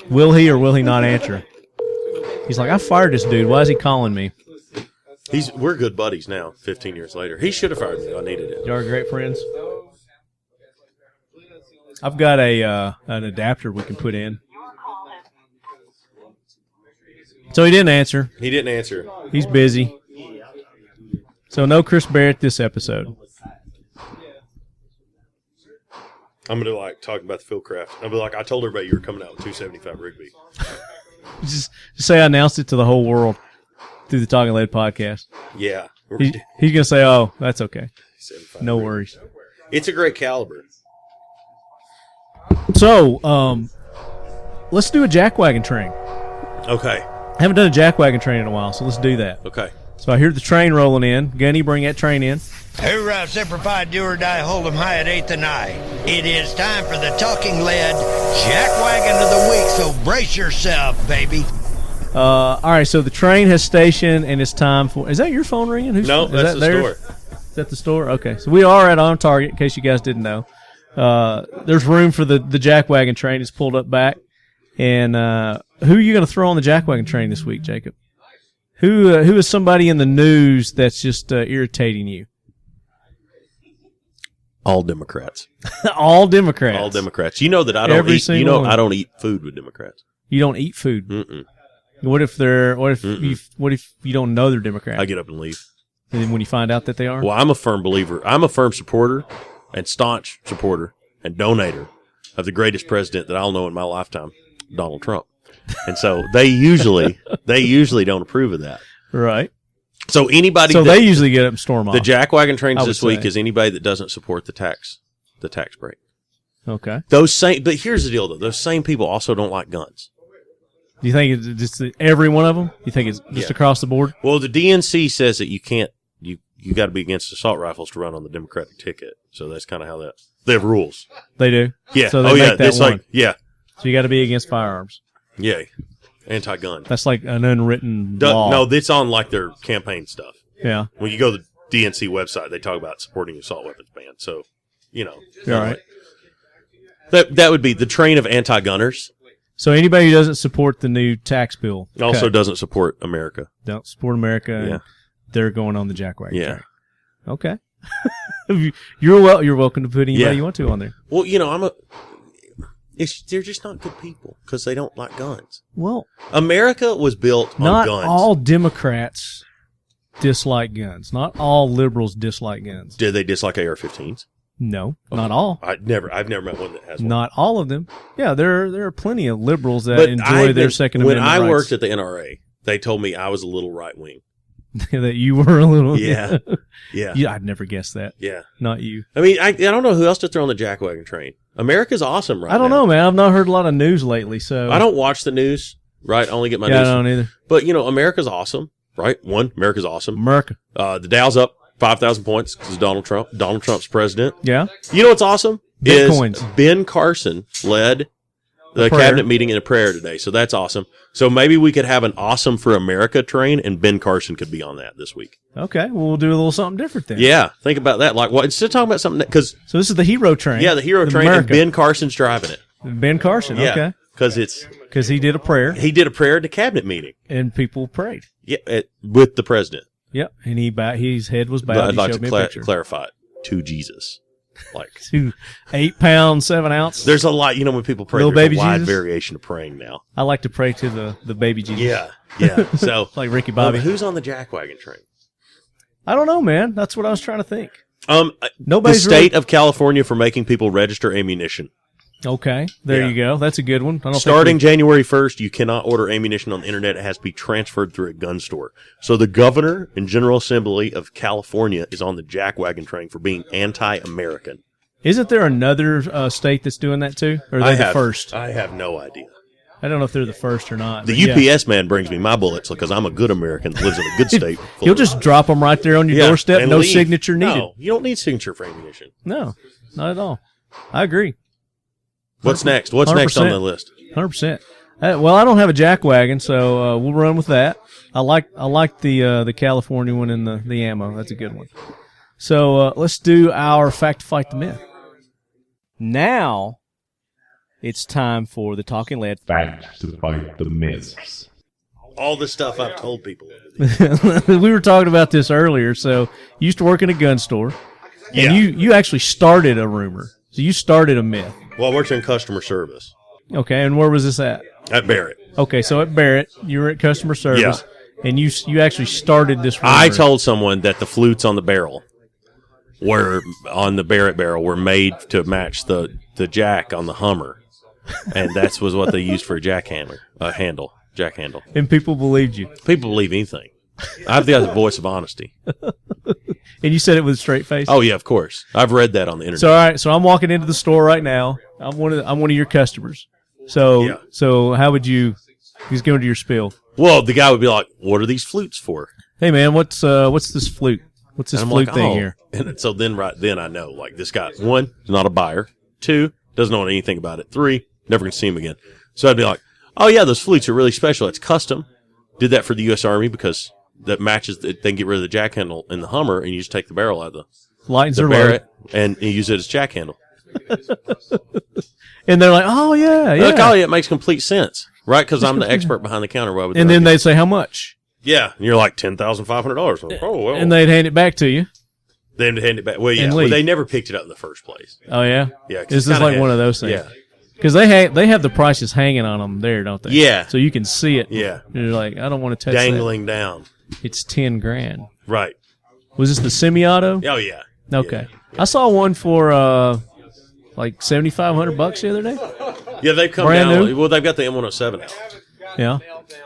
Will he or will he not answer? He's like, I fired this dude. Why is he calling me? We're good buddies now, 15 years later. He should have fired me. I needed it. You are great friends. I've got an adapter we can put in. So he didn't answer. He didn't answer. He's busy. So no Chris Barrett this episode. I'm going to talk about the Fieldcraft. I'll be like, I told everybody you were coming out with 275 Rigby. Just say I announced it to the whole world through the Talking Lead podcast. Yeah. He's going to say, oh, that's okay. No worries. It's a great caliber. So, let's do a jackwagon train. Okay. I haven't done a jackwagon train in a while, so let's do that. Okay. So I hear the train rolling in. Gunny, bring that train in. Hoorah, Semper Fi, do or die, hold 'em high at 8th and I. It is time for the Talking Lead Jackwagon of the Week, so brace yourself, baby. All right, so the train has stationed, and it's time for... Is that your phone ringing? No, that's the store. Is that the store? Okay, so we are at On Target, in case you guys didn't know. There's room for the jackwagon train. It's pulled up back. And who are you going to throw on the jackwagon train this week, Jacob? Who is somebody in the news that's just irritating you? All Democrats. All Democrats. All Democrats. You know that I don't eat. You know I don't eat food with Democrats. You don't eat food. Mm-mm. What if you don't know they're Democrats? I get up and leave. And then when you find out that they are? Well, I'm a firm believer. I'm a firm supporter and staunch supporter and donator of the greatest president that I'll know in my lifetime, Donald Trump. And so they usually don't approve of that. Right. So anybody they usually get up and storm off. The jackwagon trains this week is anybody that doesn't support the tax break. Okay. But here's the deal though. Those same people also don't like guns. Do you think it's just every one of them? You think it's just across the board? Well, the DNC says that you can't, you got to be against assault rifles to run on the Democratic ticket. So that's kind of how they have rules. They do? Yeah. So they make that one. Yeah. So you got to be against firearms. Yeah. Anti-gun. That's like an unwritten law. No, it's on like their campaign stuff. Yeah. When you go to the DNC website, they talk about supporting the assault weapons ban. So, All right. That would be the train of anti-gunners. So anybody who doesn't support the new tax bill also doesn't support America. Don't support America. Yeah. And they're going on the jackwagon train. Okay. You're welcome to put anybody you want to on there. Well, they're just not good people because they don't like guns. Well, America was built on not guns. Not all Democrats dislike guns. Not all liberals dislike guns. Did they dislike AR-15s? No, not all. I've never met one that has one. Not all of them. Yeah, there are plenty of liberals that enjoy their Second Amendment rights. When I worked at the NRA, they told me I was a little right wing. that you were a little. Yeah. Yeah. Yeah, I'd never guess that. Yeah. Not you. I mean, I don't know who else to throw on the jackwagon train. America's awesome right now. I don't know, man. I've not heard a lot of news lately, so I don't watch the news, right? I only get my news. I don't either. But, America's awesome, right? America's awesome. America. The Dow's up 5,000 points because Donald Trump. Donald Trump's president. Yeah. You know what's awesome? Bitcoins. Is Ben Carson led the prayer. cabinet meeting in a prayer today. So that's awesome. So maybe we could have an Awesome for America train, and Ben Carson could be on that this week. Okay, well, we'll do a little something different then. Yeah, think about that. Like, what? Instead of talking about something because So this is the hero train. the hero train, America. and Ben Carson's driving it. Ben Carson. Yeah, Okay. because Because he did a prayer he did a prayer at the cabinet meeting. and people prayed. Yeah, with the president. Yep, and his head was But bowed. I'd He like showed to me a picture. clarify it to Jesus. Like, To 8 pounds 7 ounce. there's a lot. When people pray, Little there's baby a wide Jesus? variation of praying now. I like to pray to the baby Jesus. Yeah. So, Like Ricky Bobby. who's on the jackwagon train? I don't know, man. That's what I was trying to think. The Nobody's state of California for making people register ammunition. Okay, there Yeah. you go. That's a good one. I don't think Starting January 1st, you cannot order ammunition on the internet. It has to be transferred through a gun store. So the governor and General Assembly of California is on the jackwagon train for being anti-American. Isn't there another state that's doing that too? Or are they the first? I have no idea. I don't know if they're the first or not. The but yeah. UPS man brings me my bullets because I'm a good American that lives in a good state. He'll just drop them right there on your doorstep. and No leave. signature needed. No, you don't need signature for ammunition. No, not at all. I agree. What's next? What's next on 100%. the list? 100%. Well, I don't have a jackwagon, so we'll run with that. I like the California one and the ammo. That's a good one. So let's do our fact to fight the myth. Now it's time for the Talking Lead. Fact to fight the myths. All the stuff I've told people. We were talking about this earlier. So you used to work in a gun store, and Yeah. you actually started a rumor. So you started a myth. Well, I worked in customer service Okay, and where was this at? at Barrett. Okay, so at Barrett, you were at customer service, and you actually started this rumor. I told someone that the flutes on the barrel were on the Barrett barrel were made to match the jack on the Hummer, and that was what they used for a jack handle. and people believed you. People believe anything. I've got the voice of honesty. And you said it with a straight face? Oh yeah, of course. I've read that on the internet. So, all right, so I'm walking into the store right now. I'm one of your customers. So, Yeah. so how would you just go into your spiel? Well, the guy would be like, "What are these flutes for?" Hey, man, what's this flute? What's this And I'm flute like, thing "Oh." here? And so then I know, like, this guy, 1, is not a buyer. 2, doesn't know anything about it. 3, never going to see him again. So I'd be like, "Oh yeah, those flutes are really special. It's custom. Did that for the U.S. Army because that matches. They can get rid of the jack handle in the Hummer, and you just take the barrel out of Lightens the are Barrett and you use it as jack handle." And they're like, oh, yeah, yeah. Like, oh yeah, it makes complete sense, right? Because I'm the expert behind the counter. Why would And they then argue? they'd say, how much? yeah, and you're like $10,500. Oh well, And they'd hand it back to you. then to hand it back. Well, yeah, And well, leave. they never picked it up in the first place. Oh, yeah? Yeah, 'cause This it's is kinda like heavy. one of those things. Yeah, Because they have the prices hanging on them there, don't they? Yeah. So you can see it. Yeah. You're like, I don't want to touch dangling down. that. It's $10,000. Right. Was this the semi-auto? Oh yeah. Okay. I saw one for like $7,500 the other day. Yeah, they've come Brand down. new? Well, they've got the M107 out. Yeah.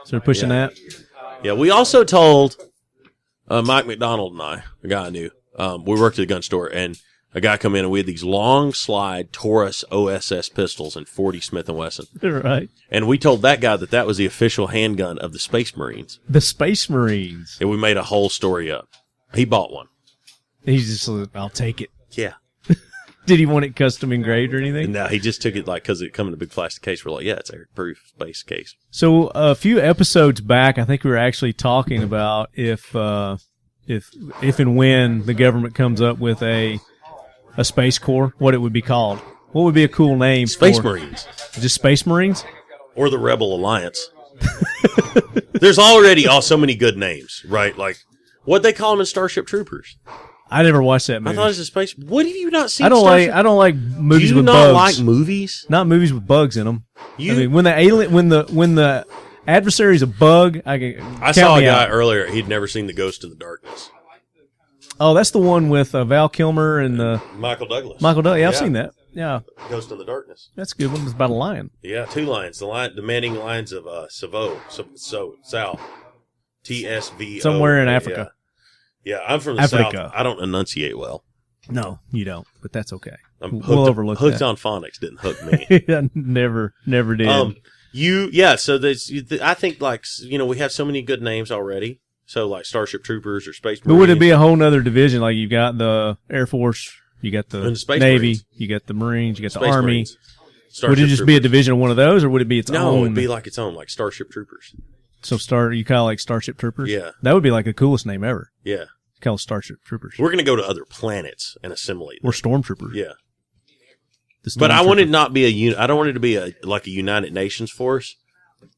So they're pushing Yeah. that. Yeah, we also told Mike McDonald and I, a guy I knew, we worked at a gun store, and a guy come in, and we had these long slide Taurus OSS pistols and 40 Smith & Wesson. Right. And we told that guy that was the official handgun of the Space Marines. The Space Marines. And we made a whole story up. He bought one. He's just like, I'll take it. Yeah. Did he want it custom engraved or anything? And now he just took it because it come in a big plastic case. We're like, yeah, it's a proof space case. So a few episodes back, I think we were actually talking about if and when the government comes up with a Space Corps, what it would be called. What would be a cool name? Space for Marines. Just Space Marines? Or the Rebel Alliance. There's already so many good names, right? Like, what they call them in Starship Troopers. I never watched that I movie. thought it was a space. What have you not seen? I don't Starship? like movies Do you with not bugs. like movies? Not movies with bugs in them. You, I mean, when the adversary's a bug, I saw a guy earlier. He'd never seen The Ghost in the Darkness. Oh, that's the one with Val Kilmer and Michael Douglas. Michael Douglas. Yeah, I've seen that. Yeah, Ghost in the Darkness. that's a good one. It's about a lion. Yeah, 2 lions. The manning lions of Savo, South. TSVO. Somewhere in Africa. Yeah, I'm from the Africa. South. I don't enunciate well. No, you don't, but that's okay. We'll overlook hooked that. on phonics didn't hook me. never did. So I think we have so many good names already. So like Starship Troopers or Space Marines. But would it be a whole nother division? Like you've got the Air Force, you got the And the Space Navy, Marines. you got the Marines, you got the Space Army. Marines. Would it just Starship be a Troopers. division of one of those, or would it be its own? No, it'd be like its own, like Starship Troopers. So you call it like Starship Troopers? Yeah. That would be like the coolest name ever. Yeah. Call it Starship Troopers. We're going to go to other planets and assimilate them. Or Stormtroopers. Yeah. The But I want it Stormtroopers. not be I don't want it to be like a United Nations force.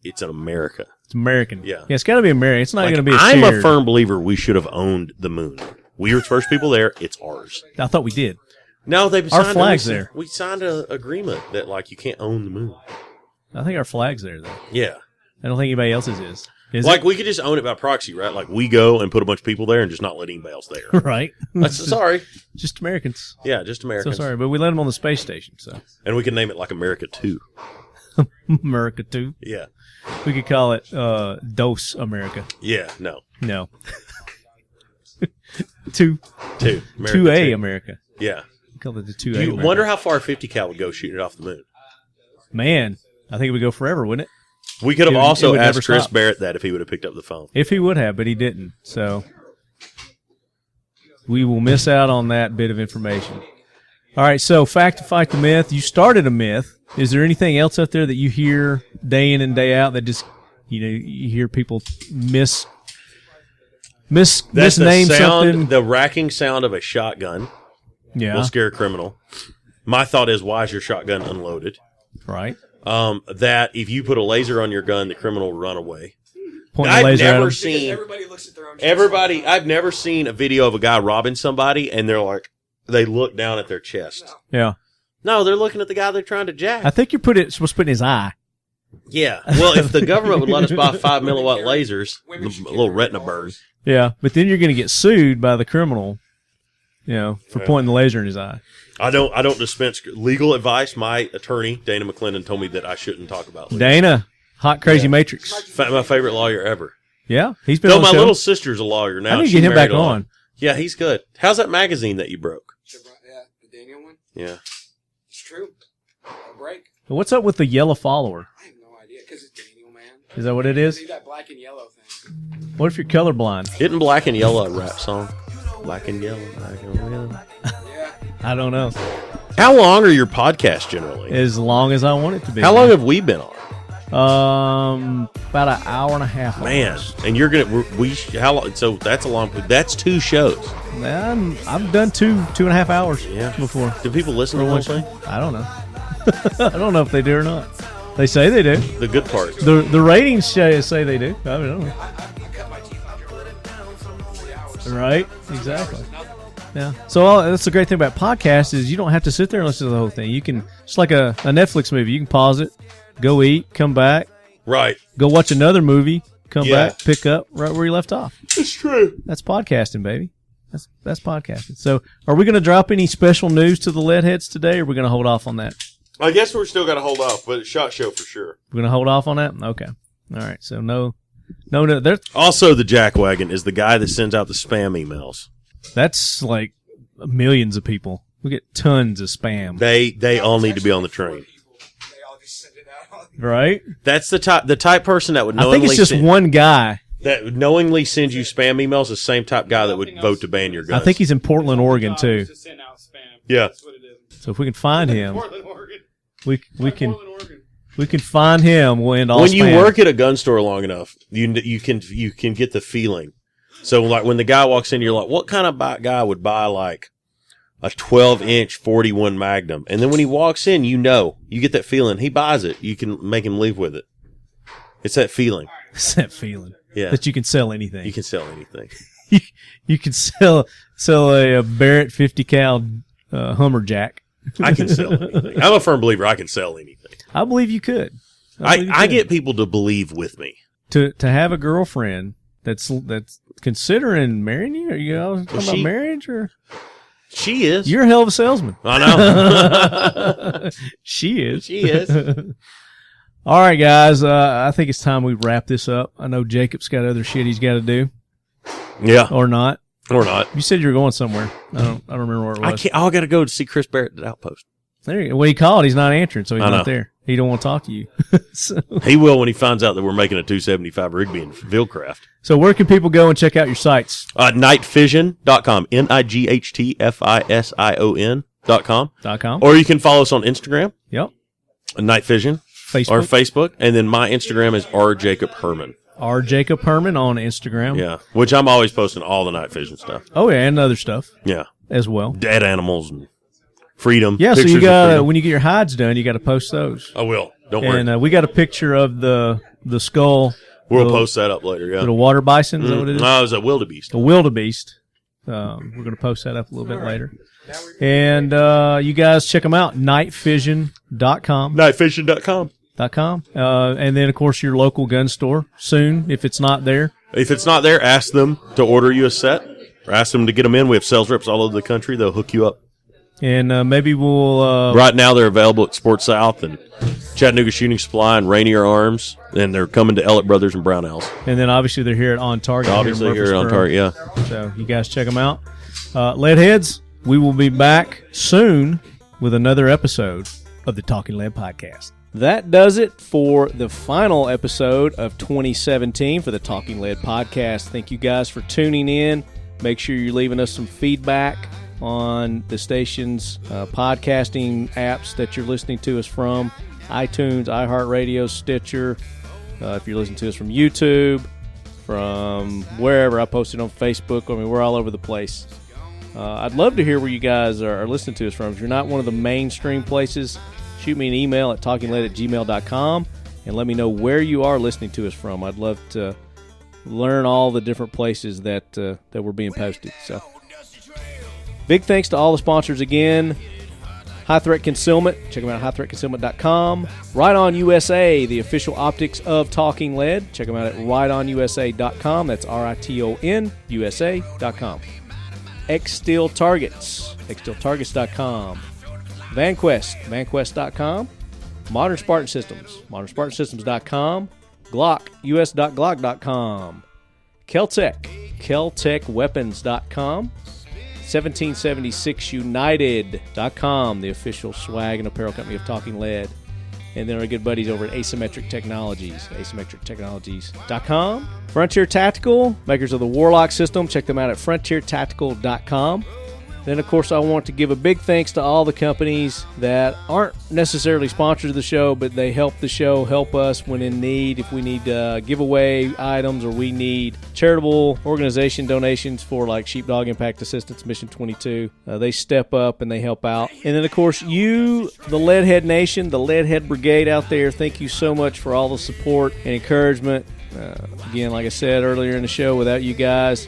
It's an America. It's American. Yeah. It's got to be American. It's not Like, going to be I'm shared. a firm believer we should have owned the moon. We were the first people there. It's ours. I thought we did. No, they've Our signed flag's there. We signed an agreement that you can't own the moon. I think our flag's there, though. Yeah. I don't think anybody else's is. Is Like it? we could just own it by proxy, right? Like we go and put a bunch of people there and just not let anybody else there. Right. Sorry. Just Americans. Yeah, just Americans. So sorry, but we let them on the space station, so. And we can name it like America 2. America 2. Yeah. We could call it Dos America. Yeah, no. No. 2. 2. 2A America. Yeah. We call it the 2A You America. wonder how far 50 cal would go shooting it off the moon. Man, I think it would go forever, wouldn't it? We could have It also would never asked Chris stop. Barrett that if he would have picked up the phone. If he would have, but he didn't. So we will miss out on that bit of information. All right, so fact to fight the myth. You started a myth. Is there anything else out there that you hear day in and day out that just, you hear people That's misname the sound, something? the racking sound of a shotgun Yeah, will scare a criminal. My thought is, why is your shotgun unloaded? right. That if you put a laser on your gun, the criminal will run away. Pointing the I've laser at never him. seen Everybody looks at their own. I've never seen a video of a guy robbing somebody and they look down at their chest. Yeah, No, they're looking at the guy they're trying to jack. I think you're supposed to put in his eye. Yeah. Well, if the government would let us buy 5 milliwatt lasers, a little retina burn. Yeah, but then you're going to get sued by the criminal, for pointing the laser in his eye. I don't dispense legal advice. My attorney, Dana McClendon, told me that I shouldn't talk about legal. Dana, hot crazy Matrix. My favorite lawyer ever. Yeah, he's been No, on my the show. little sister's a lawyer now. I need to She get him married back on. Yeah, he's good. How's that magazine that you broke? Yeah, the Daniel one. Yeah. It's true. A break. What's up with the yellow follower? I have no idea because it's Daniel, man. Is that what it is? See that black and yellow thing? What if you're colorblind? Isn't Black and Yellow a rap song? Black and Yellow, Black and Yellow. Yeah. I don't know. How long are your podcasts generally? As long as I want it to be. How long have we been on? About an hour and a half. Man, almost. and you're gonna how long? So that's a long. That's 2 shows. I've done 2.5 hours. Yeah. Before. Do people listen to the whole thing? I don't know. I don't know if they do or not. They say they do. The good parts. The ratings say they do. I don't know. Right? Exactly. Yeah. So that's the great thing about podcasts is you don't have to sit there and listen to the whole thing. You can, just like a Netflix movie, you can pause it, go eat, come back, Right. go watch another movie, come Yeah. back, pick up right where you left off. It's true. That's podcasting, baby. That's podcasting. So are we going to drop any special news to the Leadheads today, or are we going to hold off on that? I guess we're still got to hold off, but it's SHOT Show for sure. We're going to hold off on that? Okay. All right. So no. There's Also, the Jackwagon is the guy that sends out the spam emails. That's like millions of people. We get tons of spam. They all need to be on the train. They all just send it out. Right? That's the type person that would I knowingly think it's just one guy. that knowingly sends you spam emails. The same type guy that would vote to ban your guns. I think he's in Portland, Oregon, too. Yeah. So if we can find him, we can find him. We'll end all When spam. you work at a gun store long enough, you can get the feeling. So like when the guy walks in, you're like, what kind of guy would buy like a 12-inch 41 Magnum? And then when he walks in, you get that feeling. He buys it. You can make him leave with it. It's that feeling. It's that feeling. Yeah. That you can sell anything. You can sell anything. You can sell a Barrett 50 cal Hummer Jack. I can sell anything. I'm a firm believer I can sell anything. I believe you could. I get people to believe with me. To have a girlfriend that's considering marrying you. Are you talking about marriage or? She is. You're a hell of a salesman. I know. She is. She is. All right, guys. I think it's time we wrap this up. I know Jacob's got other shit he's got to do. Yeah. Or not. Or not. You said you were going somewhere. I don't remember where it was. I can't. I got to go to see Chris Barrett at the Outpost. There you go. Well, he called. He's not answering, so he's not there. He don't want to talk to you. So. He will when he finds out that we're making a 275 Rigby in Vilcraft. So where can people go and check out your sites? Nightfision.com. NIGHTFISION.com. Or you can follow us on Instagram. Yep. Night Fision. Facebook. Or Facebook. And then my Instagram is Jacob Herman. Jacob Herman on Instagram. Yeah. Which I'm always posting all the Night Fision stuff. Oh, yeah, and other stuff. Yeah. As well. Dead animals and freedom. Yeah, so you got when you get your hides done, you got to post those. I will. Don't worry. And we got a picture of the skull. We'll post that up later, yeah. The water bison, is that what it is? No, it was a wildebeest. A wildebeest. We're going to post that up a little bit later. And you guys check them out, nightfision.com. Nightfision.com. And then, of course, your local gun store soon, if it's not there. If it's not there, ask them to order you a set. Or ask them to get them in. We have sales reps all over the country. They'll hook you up. And maybe we'll... right now, they're available at Sports South and Chattanooga Shooting Supply and Rainier Arms. And they're coming to Ellett Brothers and Brownells. And then, obviously, they're here at On Target. Obviously, here at On Target, yeah. So, you guys check them out. Leadheads, we will be back soon with another episode of the Talking Lead Podcast. That does it for the final episode of 2017 for the Talking Lead Podcast. Thank you guys for tuning in. Make sure you're leaving us some feedback on the station's podcasting apps that you're listening to us from. iTunes, iHeartRadio, Stitcher. If you're listening to us from YouTube, from wherever. I posted on Facebook. I mean, we're all over the place. I'd love to hear where you guys are listening to us from. If you're not one of the mainstream places, shoot me an email at talkingled@gmail.com and let me know where you are listening to us from. I'd love to learn all the different places that we're being posted. So, big thanks to all the sponsors again. High Threat Concealment. Check them out at highthreatconcealment.com. Right On USA, the official optics of Talking Lead. Check them out at rightonusa.com. That's RITON USA.com. X-Steel Targets. XSteelTargets.com. VanQuest, VanQuest.com. Modern Spartan Systems, ModernSpartanSystems.com. Glock, US.Glock.com. Keltec, KeltecWeapons.com. 1776United.com, the official swag and apparel company of Talking Lead. And then our good buddies over at Asymmetric Technologies, asymmetrictechnologies.com. Frontier Tactical, makers of the Warlock system. Check them out at frontiertactical.com. Then, of course, I want to give a big thanks to all the companies that aren't necessarily sponsors of the show, but they help the show, help us when in need. If we need giveaway items or we need charitable organization donations for like Sheepdog Impact Assistance Mission 22, they step up and they help out. And then, of course, you, the Leadhead Nation, the Leadhead Brigade out there, thank you so much for all the support and encouragement. Again, like I said earlier in the show, without you guys,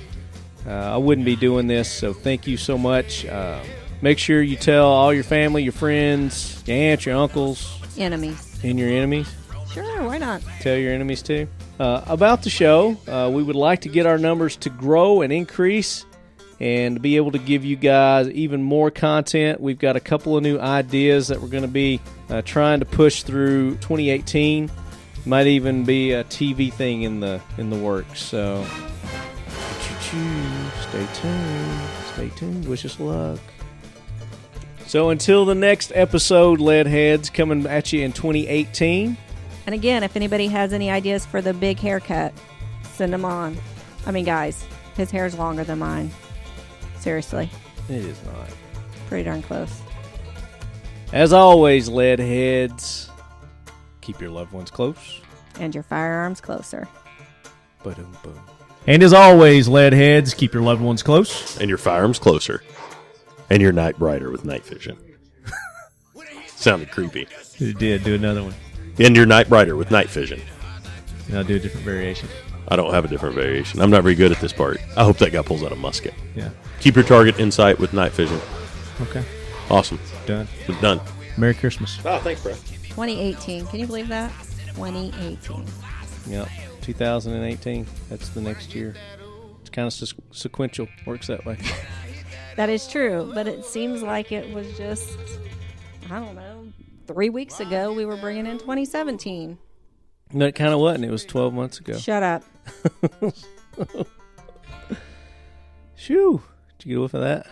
I wouldn't be doing this, so thank you so much. Make sure you tell all your family, your friends, your aunts, your uncles. Enemies. And your enemies. Sure, why not? Tell your enemies, too. About the show, we would like to get our numbers to grow and increase and be able to give you guys even more content. We've got a couple of new ideas that we're going to be trying to push through 2018. Might even be a TV thing in the works, so... Stay tuned. Wish us luck. So until the next episode, Leadheads, coming at you in 2018. And again, if anybody has any ideas for the big haircut, send them on. I mean, guys, his hair is longer than mine. Seriously. It is not. Pretty darn close. As always, Leadheads, keep your loved ones close. And your firearms closer. Ba-dum, boom. And as always, Leadheads, keep your loved ones close. And your firearms closer. And your night brighter with Night Fision. Sounded creepy. It did. Do another one. And your night brighter with Night Fision. And I'll do a different variation. I don't have a different variation. I'm not very good at this part. I hope that guy pulls out a musket. Yeah. Keep your target in sight with Night Fision. Okay. Awesome. Done. We're done. Merry Christmas. Oh, thanks, bro. 2018. Can you believe that? 2018. Yep. 2018. That's the next year. It's kind of sequential. Works that way. That is true, but it seems like it was just, I don't know, 3 weeks ago we were bringing in 2017. No, it kind of wasn't. It was 12 months ago. Shut up. Shoo. Did you get a whiff of that?